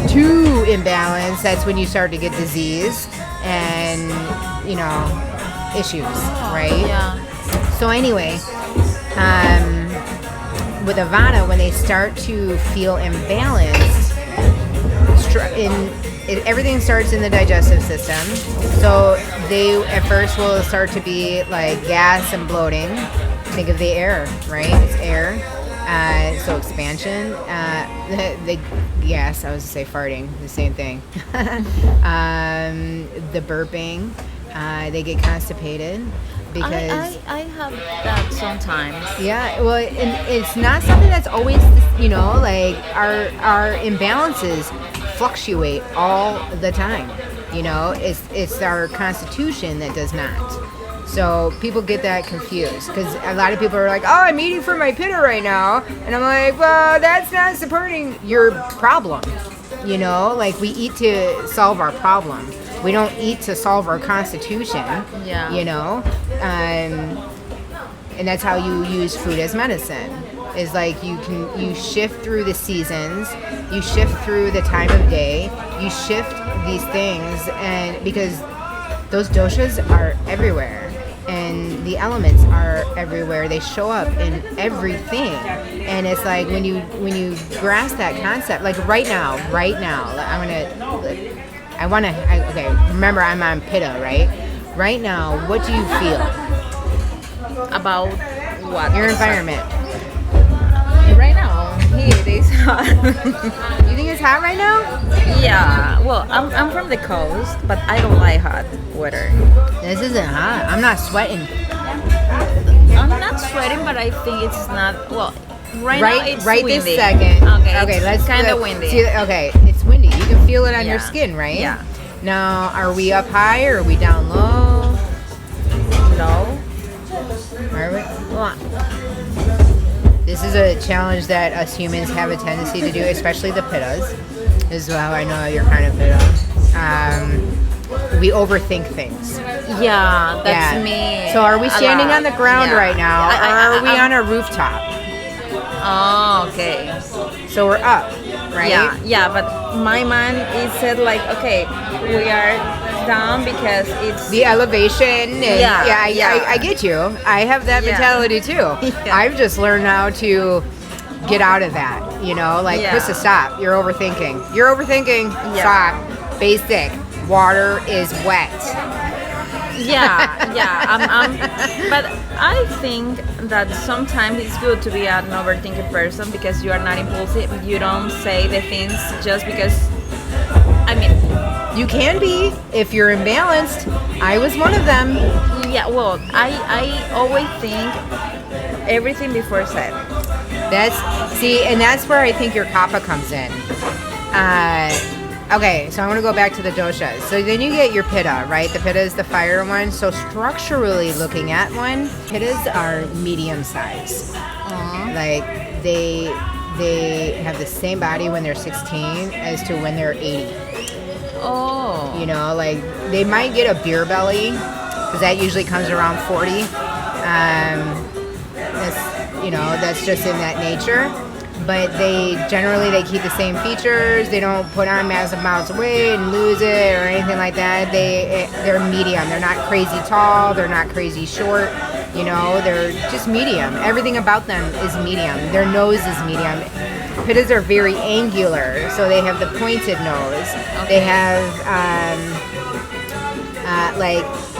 too imbalanced, that's when you start to get disease and, you know, issues, right? Yeah. So anyway, with a vata, when they start to feel imbalanced, everything starts in the digestive system. So they at first will start to be like gas and bloating. Think of the air, right? It's air. So expansion. The gas, I was to say farting, the same thing. The burping. They get constipated. Because I have that sometimes. Yeah, well, and it's not something that's always, you know, like our imbalances fluctuate all the time. You know, it's our constitution that does not. So people get that confused because a lot of people are like, oh, I'm eating for my pitta right now. And I'm like, well, that's not supporting your problem. You know, like we eat to solve our problem. We don't eat to solve our constitution, you know, and that's how you use food as medicine. Is like you shift through the seasons, you shift through the time of day, you shift these things, and because those doshas are everywhere, and the elements are everywhere. They show up in everything, and it's like when you grasp that concept, like right now, okay, remember I'm on pitta, right? Right now, what do you feel? About what? Your environment. Right now, here it is hot. You think it's hot right now? Yeah, well, I'm from the coast, but I don't like hot weather. This isn't hot. I'm not sweating. I'm not sweating, but I think it's not, well, right now it's right windy. This second. Okay, it's kind of windy. See, okay, it's windy. You can feel it on your skin, right? Yeah. Now, are we up high or are we down low? No. Are we? This is a challenge that us humans have a tendency to do, especially the pittas. This is how I know you're kind of pitta. We overthink things. Yeah, that's me. So are we standing on the ground right now, or are we on a rooftop? Oh, okay. So we're up, right? Yeah, but my mind is said like, okay, we are down because it's the elevation. And I get you. I have that mentality too. Yeah. I've just learned how to get out of that. You know, like Krista, stop. You're overthinking. Stop. Basic. Water is wet. But I think that sometimes it's good to be an overthinking person because you are not impulsive. You don't say the things just because, I mean, You can be if you're imbalanced. I was one of them. Yeah, well, I always think everything before sex. And that's where I think your kapha comes in. Okay, so I'm going to go back to the doshas. So then you get your pitta, right? The pitta is the fire one. So structurally looking at one, pittas are medium size. Like they have the same body when they're 16 as to when they're 80. Oh. You know, like they might get a beer belly because that usually comes around 40. That's just in that nature. But they keep the same features. They don't put on massive amounts of weight and lose it or anything like that. They're medium. They're not crazy tall. They're not crazy short. You know, they're just medium. Everything about them is medium. Their nose is medium. Pittas are very angular, so they have the pointed nose. Okay. They have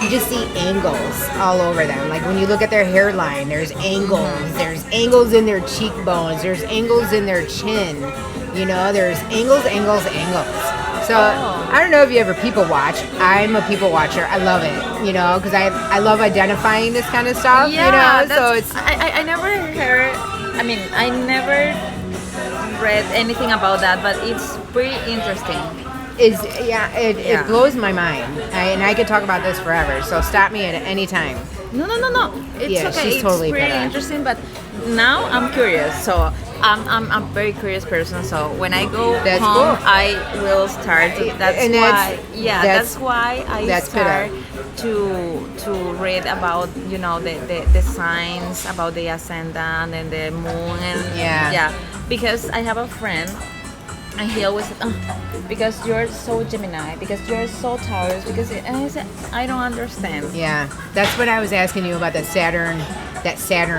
you just see angles all over them. Like when you look at their hairline, there's angles. There's angles in their cheekbones. There's angles in their chin. You know, there's angles. So I don't know if you ever people watch. I'm a people watcher. I love it, you know, because I love identifying this kind of stuff. Yeah, you know, so it's. I never heard. I never read anything about that, but it's pretty interesting. It blows my mind, and I could talk about this forever. So stop me at any time. No. It's okay. She's totally it's pretty interesting, but now I'm curious. So I'm a very curious person. So when I go home, cool. I will start. That's why I start to read about the signs about the ascendant and the moon and because I have a friend. And he always said, because you're so Gemini, because you're so Taurus, and I said, I don't understand. Yeah, that's what I was asking you about that Saturn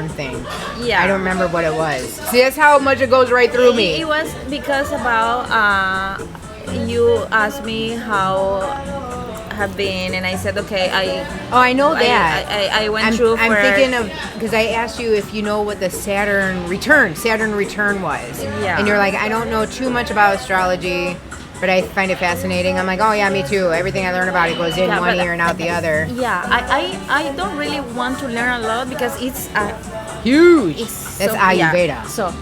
thing. Yeah. I don't remember what it was. See, that's how much it goes right through me. It was because about, you asked me how have been, and I said, okay, I know that. I went through. I'm thinking of, because I asked you if you know what the Saturn return was. Yeah. And you're like, I don't know too much about astrology, but I find it fascinating. I'm like, oh yeah, me too. Everything I learn about it goes in one ear and out the other. Yeah, I don't really want to learn a lot because it's huge. That's so, Ayurveda. So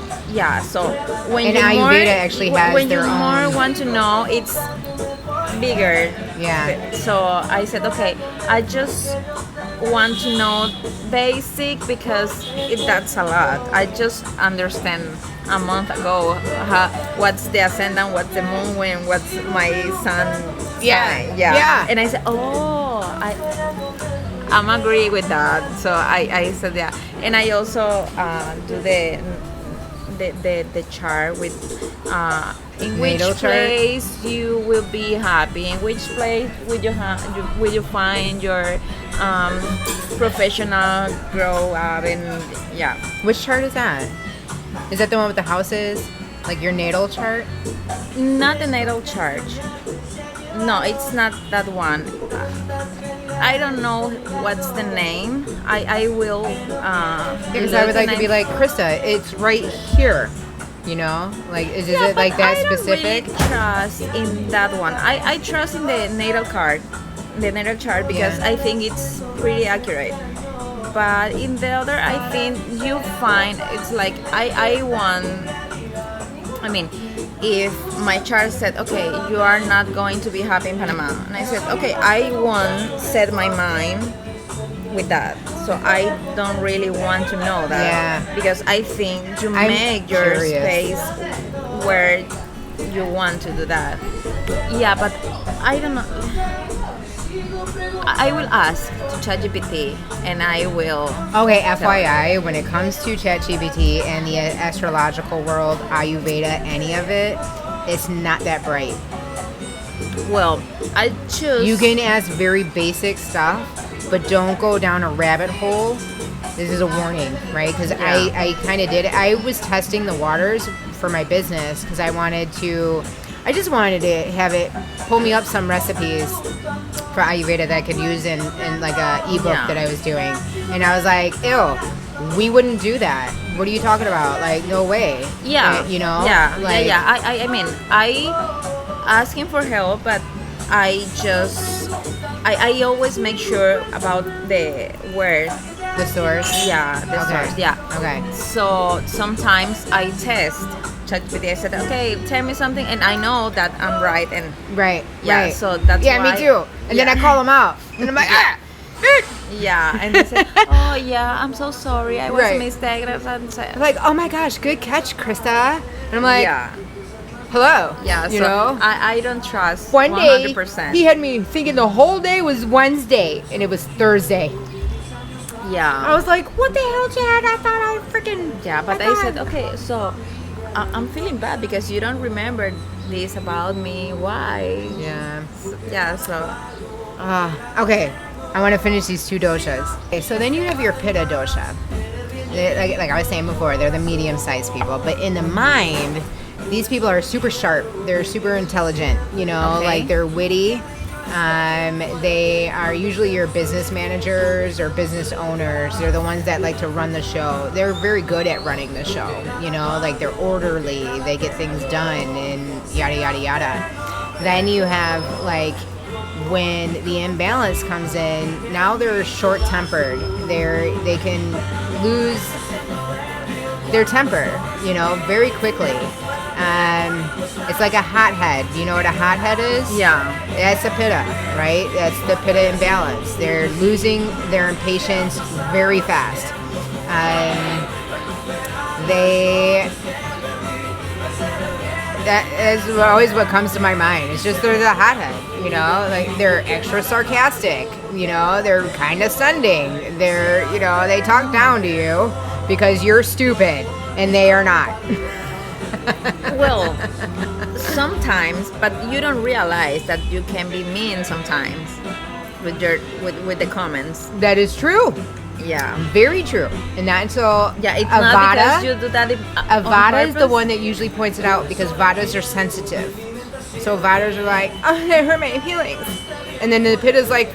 when and you Ayurveda actually has when their you own. more want to know, it's bigger. Yeah. So I said, okay, I just want to know basic because that's a lot. I just understand a month ago what's the ascendant, what's the moon, what's my sun sign. Yeah. And I said, I'm agree with that. So I said and I also do the chart with in which place you will be happy, in which place will you find your professional grow up, and Which chart is that? Is that the one with the houses? Like your natal chart? Not the natal chart. No, it's not that one. I don't know what's the name. I will. Because I would like to be like, Krista, it's right here. You know, like is it like that specific? I don't really trust in that one. I trust in the natal chart because I think it's pretty accurate. But in the other, I think you find it's like if my chart said, okay, you are not going to be happy in Panama, and I said, okay, I won't set my mind with that, so I don't really want to know that because I think you make your space where you want to do that. Yeah, but I don't know. I will ask to ChatGPT and I will. Okay, FYI, when it comes to ChatGPT and the astrological world, Ayurveda, any of it, it's not that bright. Well, I choose. You can ask very basic stuff, but don't go down a rabbit hole. This is a warning, right? Because I kind of did it. I was testing the waters for my business because I just wanted to have it pull me up some recipes for Ayurveda that I could use in like a ebook that I was doing. And I was like, ew, we wouldn't do that. What are you talking about? Like, no way. Yeah. You know? Yeah. I mean, I asking for help, but I always make sure about the word. The source. Yeah, the Okay. source. Yeah. Okay. So sometimes I test ChatGPT. I said, okay, tell me something, and I know that I'm right. And Right. yeah, Right. so that's yeah, why. me too. And then I call them out, and I'm like, ah. Yeah, and they say, oh yeah, I'm so sorry. I was Right. a mistake. I'm like, oh my gosh, good catch, Krista. And I'm like, yeah. hello. Yeah, You so know. I don't trust One day, 100%. he had me thinking the whole day was Wednesday, and it was Thursday. I Yeah. was like, what the hell, Chad? I thought I freaking... Yeah, but I said, okay, so I'm feeling bad because you don't remember this about me. Why? Yeah. Yeah, so Okay, I want to finish these 2 doshas. Okay, so then you have your pitta dosha. Like I was saying before, they're the medium-sized people. But in the mind, these people are super sharp. They're super intelligent, you know, Okay. like they're witty. They are usually your business managers or business owners. They're the ones that like to run the show. They're very good at running the show, you know, like they're orderly, they get things done and yada, yada, yada. Then you have like when the imbalance comes in, now they're short-tempered. They can lose their temper, you know, very quickly. It's like a hothead. You know what a hothead is? yeah. That's a pitta, right? That's the pitta imbalance. They're losing their impatience very fast. That is always what comes to my mind. It's just they're the hothead, you know? Like they're extra sarcastic, you know? They're kind of sending. They're, you know, they talk down to you because you're stupid and they are not. Well, sometimes, but you don't realize that you can be mean sometimes with your with the comments. That is true. Yeah. Very true. And not until Yeah, it's not because you do that on Avada is the purpose. one that usually points it out because Vadas are sensitive. So Vadas are like, oh, it hurt my feelings. And then the Pitta's like,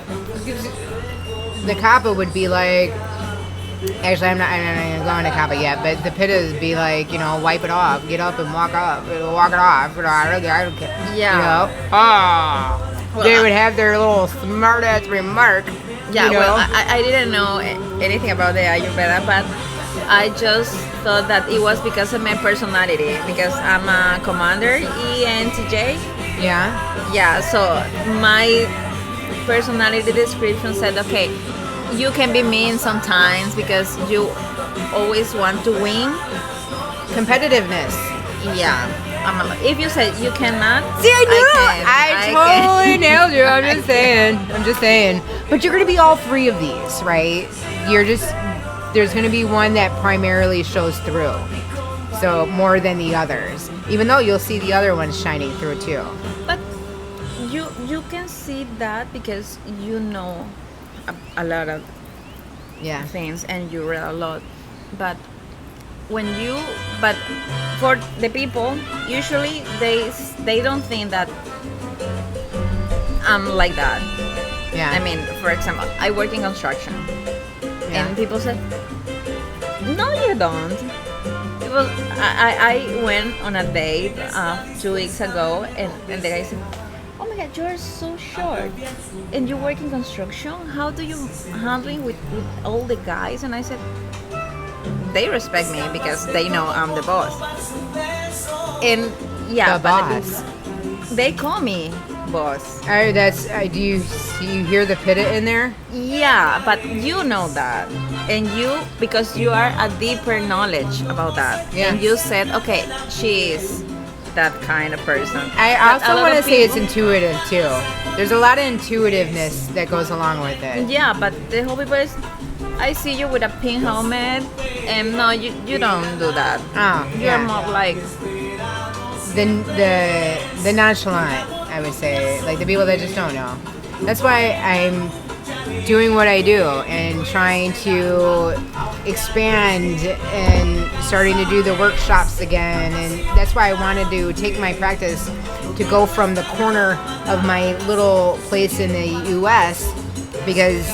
the Kapha would be like, actually, I'm not going to Kapha yet, but the Pitta's be like, you know, wipe it off, get up and walk it off. You know, I don't care. Yeah. You know? Well, they would have their little smart ass remark. Yeah, you know? well, I didn't know anything about the Ayurveda, but I just thought that it was because of my personality, because I'm a commander, ENTJ. Yeah. Yeah, so my personality description said, okay, you can be mean sometimes because you always want to win. Competitiveness. Yeah. If you said you cannot, See, I knew. I I totally can. nailed you. I'm just saying. I'm just saying. But you're gonna be all 3 of these, right? There's gonna be one that primarily shows through. So more than the others. Even though you'll see the other ones shining through too. But you can see that because you know a lot of Yeah. things and you read a lot, but for the people usually they don't think that I'm like that. Yeah. I mean, for example, I work in construction, Yeah. and people say, no you don't. It was, I went on a date 2 weeks ago, and the guy said, oh my god, you're so short and you work in construction, how do you handling with all the guys? And I said, they respect me because they know I'm the boss. And yeah, The but boss. they call me boss. Do you hear the Pitta in there? Yeah, but you know that, and you, because you are a deeper knowledge about that, Yeah. and you said, okay, she is that kind of person. I But a also lot want to of say it's people- intuitive too. There's a lot of intuitiveness that goes along with it. Yeah, but the whole people is, I see you with a pink helmet, and no, you don't do that. Oh, You're yeah. more like, The nonchalant, I would say, like the people that just don't know. That's why I'm doing what I do and trying to expand and starting to do the workshops again. And that's why I wanted to take my practice to go from the corner of my little place in the U.S. because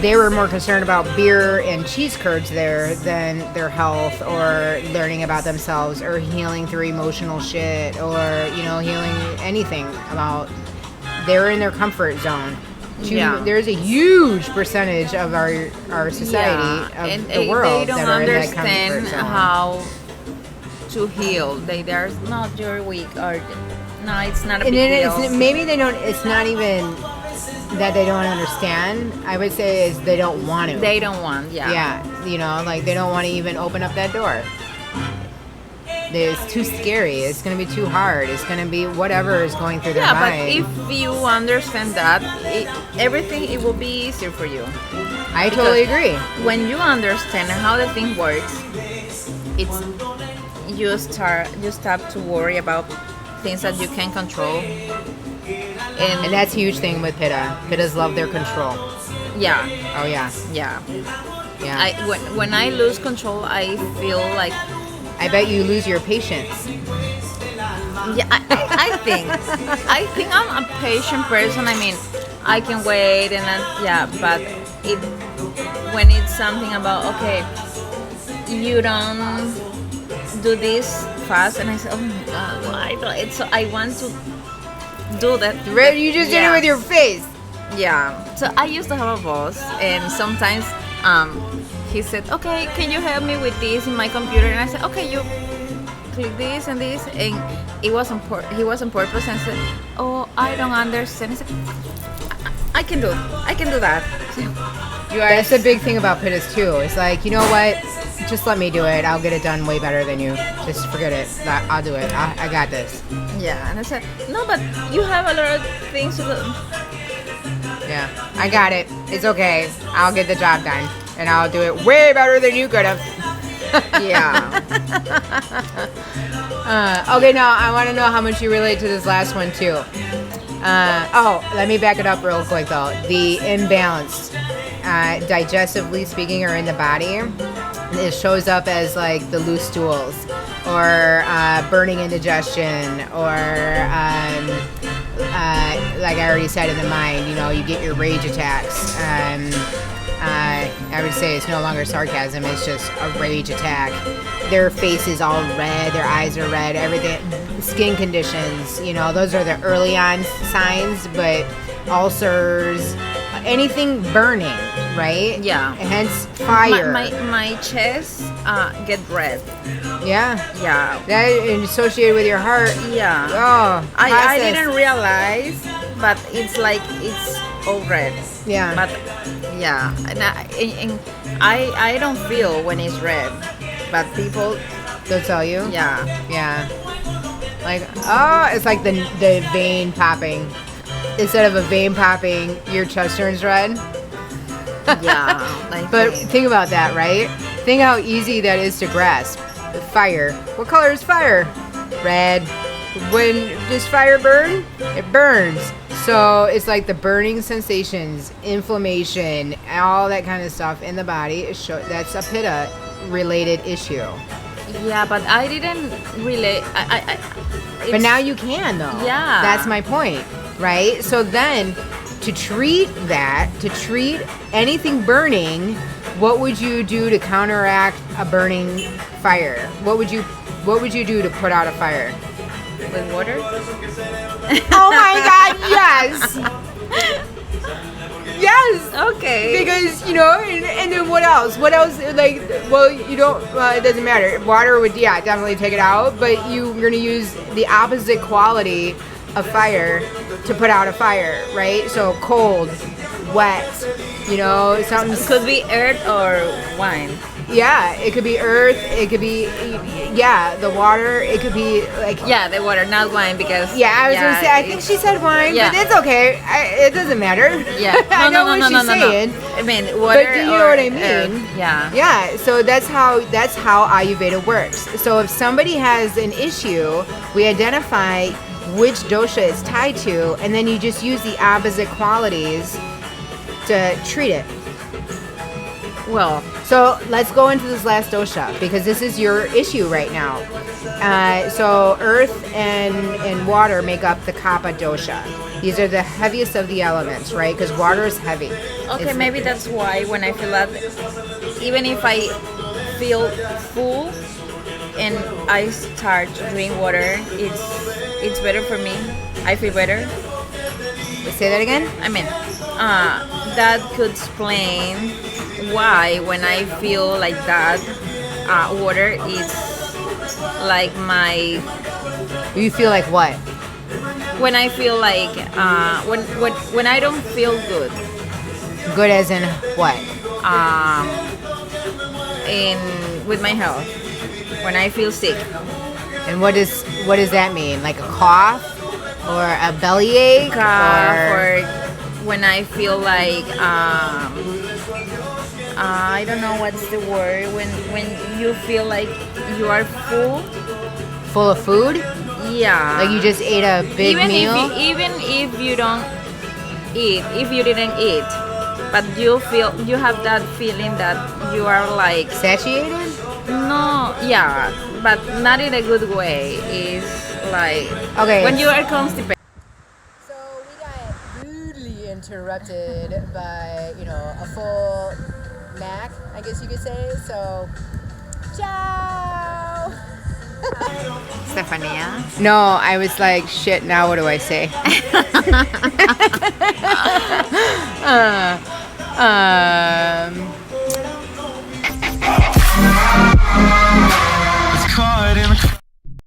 they were more concerned about beer and cheese curds there than their health or learning about themselves or healing through emotional shit or, you know, healing anything about they're in their comfort zone. Yeah. There's a huge percentage of our society, of and the world, they don't that are in that comfort understand zone. how to heal. They're not, you're weak, or no, it's not a And big then deal. maybe they don't. It's not even that they don't understand. I would say is they don't want to. They don't want, Yeah, you know, like they don't want to even open up that door. It's too scary. It's going to be too hard. It's going to be whatever is going through their Yeah, mind. but if you understand that, everything, it will be easier for you. I totally agree. When you understand how the thing works, it's you stop to worry about things that you can control. And that's a huge thing with Pitta. Pittas love their control. Yeah, Oh yeah, yeah. yeah. When I lose control, I feel like, I bet you lose your patience. yeah, I think I'm a patient person. I mean, I can wait and but when it's something about, okay, you don't do this fast, and I say, oh my god, why do I? So I want to do that. You just did it with your face. Yeah. So I used to have a boss, and sometimes he said, okay, can you help me with this in my computer? And I said, okay, you click this and this, and he was on purpose, and said, oh, I don't understand. I said, I can do that. That's the big thing about Pittas too. It's like, you know what? Just let me do it. I'll get it done way better than you. Just forget it. I'll do it. I got this. Yeah. And I said, no, but you have a lot of things to do. Yeah, I got it. It's okay. I'll get the job done, and I'll do it way better than you could have. Yeah. Okay, now I want to know how much you relate to this last one too. Let me back it up real quick though. The imbalance, digestively speaking, or in the body, it shows up as like the loose stools, or burning indigestion, or like I already said, in the mind, you know, you get your rage attacks. I would say it's no longer sarcasm, it's just a rage attack. Their face is all red, their eyes are red, everything, skin conditions, you know, those are the early on signs, but ulcers, anything burning, right? Yeah. Hence fire. My chest get red. Yeah. Yeah. That is associated with your heart. Yeah. Oh, I process. didn't realize, but it's like it's all red. Yeah. But yeah, and I don't feel when it's red, but people, They'll tell you? yeah. Yeah. Like, it's like the vein popping. Instead of a vein popping, your chest turns red. Yeah. Like, But think about that, right? Think how easy that is to grasp. Fire. What color is fire? Red. When does fire burn? It burns. So it's like the burning sensations, inflammation, all that kind of stuff in the body. That's a Pitta related issue. yeah, but I didn't relate. But now you can, though. Yeah. That's my point, right? So then, to treat anything burning, what would you do to counteract a burning fire? What would you do to put out a fire? With water. Oh my God! Yes. Yes. Okay. Because, you know, and then what else? What else? Like, well, you don't. It doesn't matter. Water would, definitely take it out. But you're gonna use the opposite quality of fire to put out a fire, right? So cold, wet. You know, something. Could be earth or wine. Yeah, it could be earth. It could be, the water. It could be like. Yeah, the water, not wine, because. Yeah, I was gonna say. I think she said wine, Yeah. but it's okay. It doesn't matter. Yeah. I know what she's saying. I mean, water. But do you know what I mean? Earth. Yeah. Yeah, so that's how Ayurveda works. So if somebody has an issue, we identify which dosha it's tied to, and then you just use the opposite qualities to treat it. Well, So let's go into this last dosha, because this is your issue right now. So earth and water make up the kapha dosha. These are the heaviest of the elements, right? Because water is heavy. okay, maybe that's why when I feel that, even if I feel full and I start to drink water, it's better for me. I feel better. say that again? I mean, that could explain why when I feel like that, water is like my. You feel like what? When I feel like when I don't feel good, Good as in what? in with my health, when I feel sick. And what does that mean? Like a cough or a bellyache Or when I feel like I don't know what's the word when you feel like you are full. full of food? Yeah. Like you just ate a big meal? Even if you don't eat, if you didn't eat, but you have that feeling that you are like Satiated? no, yeah, but not in a good way. Is like Okay. when you are constipated. So we got rudely interrupted by, a full Mac, I guess you could say. So, ciao! Stephania. No, I was like, shit, now what do I say?